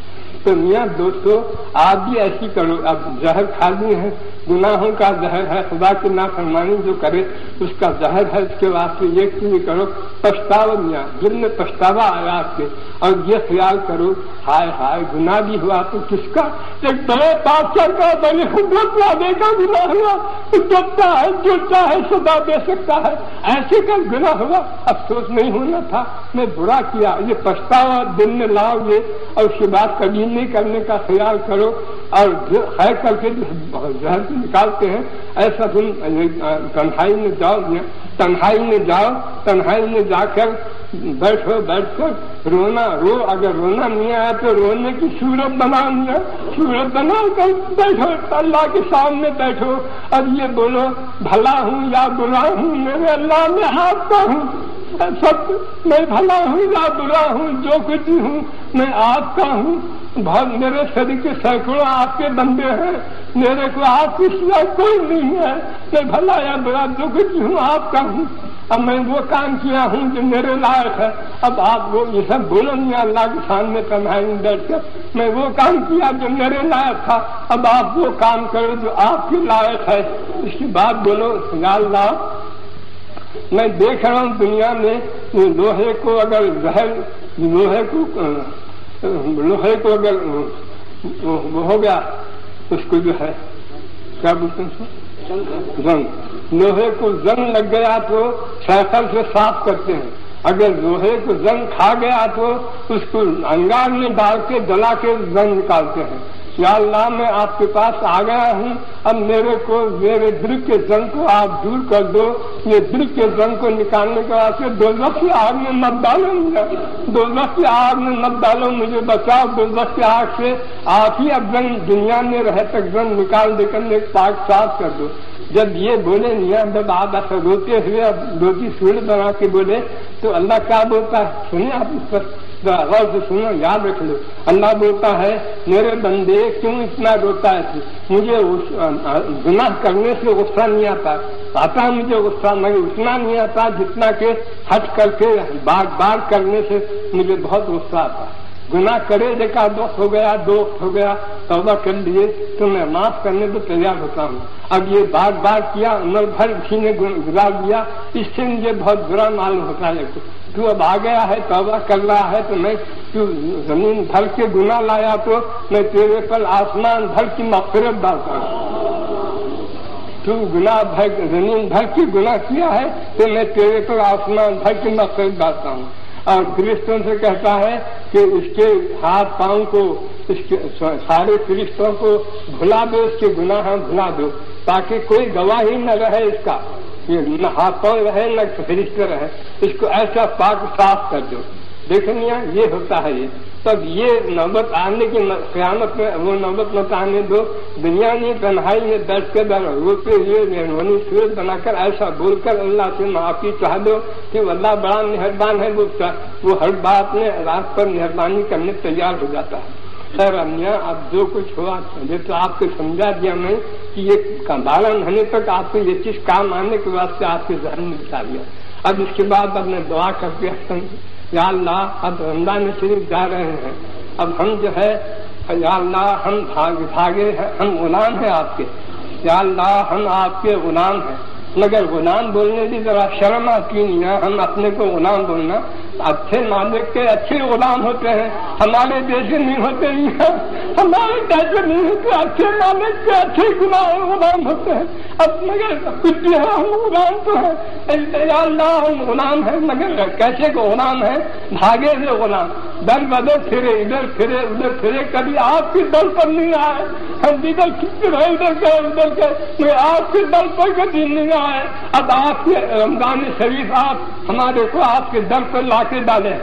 تو میاں دوستو آپ بھی ایسی کرو. اب زہر کھا لی ہے، گناہوں کا زہر ہے، خدا کی نافرمانی جو کرے اس کا زہر ہے. اس کے واسطے یہ کیوں کرو، پچھتاوا میاں، دل میں پچھتاوا آیا آپ کے، اور یہ خیال کرو ہائے ہائے گناہ بھی ہوا تو کس کا، ایک بڑے بادشاہ کا بڑے حکومت والے کا گناہ ہوا، جبتا ہے جو چاہے سزا دے سکتا ہے، ایسے کا گناہ ہوا، افسوس نہیں ہونا تھا، میں برا کیا. یہ پچھتاوا دل میں لاؤ گے اور اس کے بعد کبھی نہیں کرنے کا خیال کرو، اور خیر کر کے زہر سے نکالتے ہیں. ایسا تم تنہائی میں جاؤ، تنہائی میں جاؤ، تنہائی میں جا کر بیٹھو، بیٹھ کر رونا رو. اگر رونا نہیں آیا تو رونے کی صورت بنا لیا، صورت بنا کر بیٹھو، اللہ کے سامنے بیٹھو اور یہ بولو بھلا ہوں یا برا ہوں میرے اللہ، میں آپ کا ہوں، سب میں بھلا ہوں یا برا ہوں، جو کچھ ہوں میں آپ کا ہوں. بہت میرے شریر کے سینکڑوں آپ کے بندے ہیں، میرے کو آپ کی سوا کوئی نہیں ہے، میں بھلا یا برا جو کچھ ہوں آپ کا ہوں. اب میں وہ کام کیا ہوں جو میرے لائق ہے. اب آپ وہ یہ سب بولو نہیں اللہ کے سامنے تنہائی میں بیٹھ کر، میں وہ کام کیا جو میرے لائق تھا، اب آپ وہ کام کرو جو آپ کے لائق ہے. اس کی بات بولو یا اللہ میں دیکھ رہا ہوں دنیا میں لوہے کو اگر زہر، لوہے کو اگر وہ ہو گیا اس کو جو ہے کیا بولتے ہیں زنگ، لوہے کو زنگ لگ گیا تو سائیکل سے صاف کرتے ہیں. اگر لوہے کو زنگ کھا گیا تو اس کو انگار میں ڈال کے جلا کے زنگ نکالتے ہیں. یا اللہ میں آپ کے پاس آ گیا ہوں، اب میرے کو میرے دل کے زنگ کو آپ دور کر دو. یہ دل کے زنگ کو نکالنے کے واسطے دوزخ کی آگ میں مت ڈالو، دوزخ کی آگ میں مت ڈالو، مجھے بچاؤ دوزخ کی آگ سے. آپ ہی اب زنگ دنیا میں رہے تک زنگ نکال دے کر ایک پاک صاف کر دو. جب یہ بولے میاں، جب آپ ایسا روتے ہوئے اب دو کی صورت بنا کے بولے تو اللہ کیا بولتا ہے سنیں آپ اس پر غور سے سنو، یاد رکھ لو. اللہ بولتا ہے میرے بندے کیوں اتنا روتا ہے، مجھے گناہ کرنے سے غصہ نہیں آتا مجھے غصہ مگر اتنا نہیں آتا جتنا کہ ہٹ کر کے بار بار کرنے سے مجھے بہت غصہ آتا. گناہ کرے دیکھا دوست ہو گیا، دوست ہو گیا، توبہ کر لیے تو میں معاف کرنے کو تیار ہوتا ہوں. اب یہ بار بار کیا، عمر بھر کسی نے گزار دیا، اس سے مجھے بہت برا معلوم ہوتا ہے. تو اب آ گیا ہے، توبہ کر رہا ہے تو میں تو زمین بھر کے گناہ لایا تو میں تیرے پر آسمان بھر کی مغفرت ڈالتا ہوں. تو گناہ بھر زمین بھر کی گناہ کیا ہے تو میں تیرے پر آسمان بھر کی مغفرت ڈالتا ہوں. اور فرشتوں سے کہتا ہے کہ اس کے ہاتھ پاؤں کو، اس کے سارے فرشتوں کو بھلا دو، اس کے گناہ بھلا دو تاکہ کوئی گواہی نہ رہے اس کا، یہ نہ ہاتھ پاؤں رہے نہ فرشتے رہے، اس کو ایسا پاک صاف کر دو. دیکھیں یہ ہوتا ہے. یہ تب یہ نوبت آنے کی قیامت میں وہ نوبت مت آنے دو. دنیا میں تنہائی میں بیٹھ کے روتے ہوئے مہربانی صورت بنا کر ایسا بول کر اللہ سے معافی چاہ دو کہ اللہ بڑا مہربان ہے، وہ ہر بات میں رات پر مہربانی کرنے تیار ہو جاتا ہے. خیر میاں اب جو کچھ ہوا یہ تو آپ کو سمجھا دیا میں کہ یہ بالغ ہونے تک آپ کو یہ چیز کام آنے کے واسطے آپ کے ذہن میں بتا دیا. اب اس کے بعد اب میں دعا کر کے یا اللہ اب رمضان شریف جا رہے ہیں، اب ہم جو ہے یا اللہ ہم بھاگے ہیں، ہم غلام ہیں آپ کے. یا اللہ ہم آپ کے غلام ہیں، مگر غلام بولنے کی ذرا شرم آتی نہیں ہے. ہم اپنے کو غلام بولنا، اچھے مالک کے اچھے غلام ہوتے ہیں، ہمارے جیسے نہیں ہوتے، ہمارے جیسے نہیں ہوتے، اچھے مالک کے اچھے غلام ہوتے ہیں. اب مگر کچھ بھی ہے ہم غلام تو ہیں. یا اللہ ہم غلام ہیں مگر کیسے کو غلام ہیں، بھاگے سے غلام، در بدر پھرے، ادھر پھرے ادھر پھرے، کبھی آپ کے دل پر نہیں آئے. ہم ادھر کھینچ رہے ادھر گئے میں آپ کے دل پر کبھی نہیں آئے. اب آپ کے رمضان شریف آپ ہمارے کو آپ کے در پر لا کے ڈالے.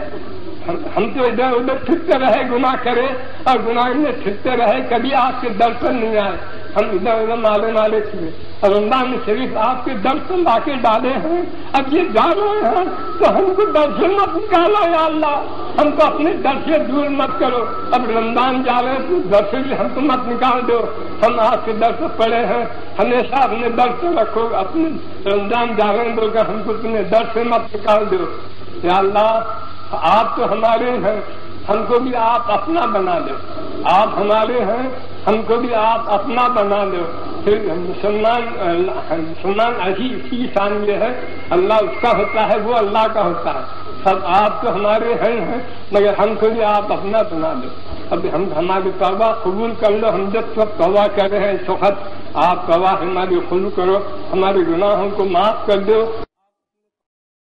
ہم تو ادھر ادھر پھرتے رہے، گناہ کرے اور گناہ میں پھرتے رہے، کبھی آپ کے در پر نہیں آئے. ہم ادھر ادھر مالے تھے اور رمضان شریف آپ کے در پر لا کے ڈالے ہیں. اب یہ جا رہے ہیں تو ہم کو در سے مت نکالو یا اللہ، ہم کو اپنے در سے دور مت کرو. اب رمضان جا رہے ہیں تو در سے بھی ہم کو مت نکال دو. ہم آپ کے در سے پڑے ہیں، ہمیشہ اپنے در سے رکھو. اپنے رمضان جا رہے ہیں تو ہم کو اپنے در سے مت نکال دو. یا اللہ آپ تو ہمارے ہیں، ہم کو بھی آپ اپنا بنا دو، آپ ہمارے ہیں، ہم کو بھی آپ اپنا بنا دو۔ پھر مسلمان اسی شان یہ ہے، اللہ اس کا ہوتا ہے، وہ اللہ کا ہوتا ہے، سب آپ تو ہمارے ہیں مگر ہم کو بھی آپ اپنا بنا دو۔ اب ہم ہماری توبہ قبول کر لو، ہم جب تک توبہ کر رہے ہیں اس وقت آپ توبہ ہماری قبول کرو، ہمارے گناہوں کو معاف کر دو۔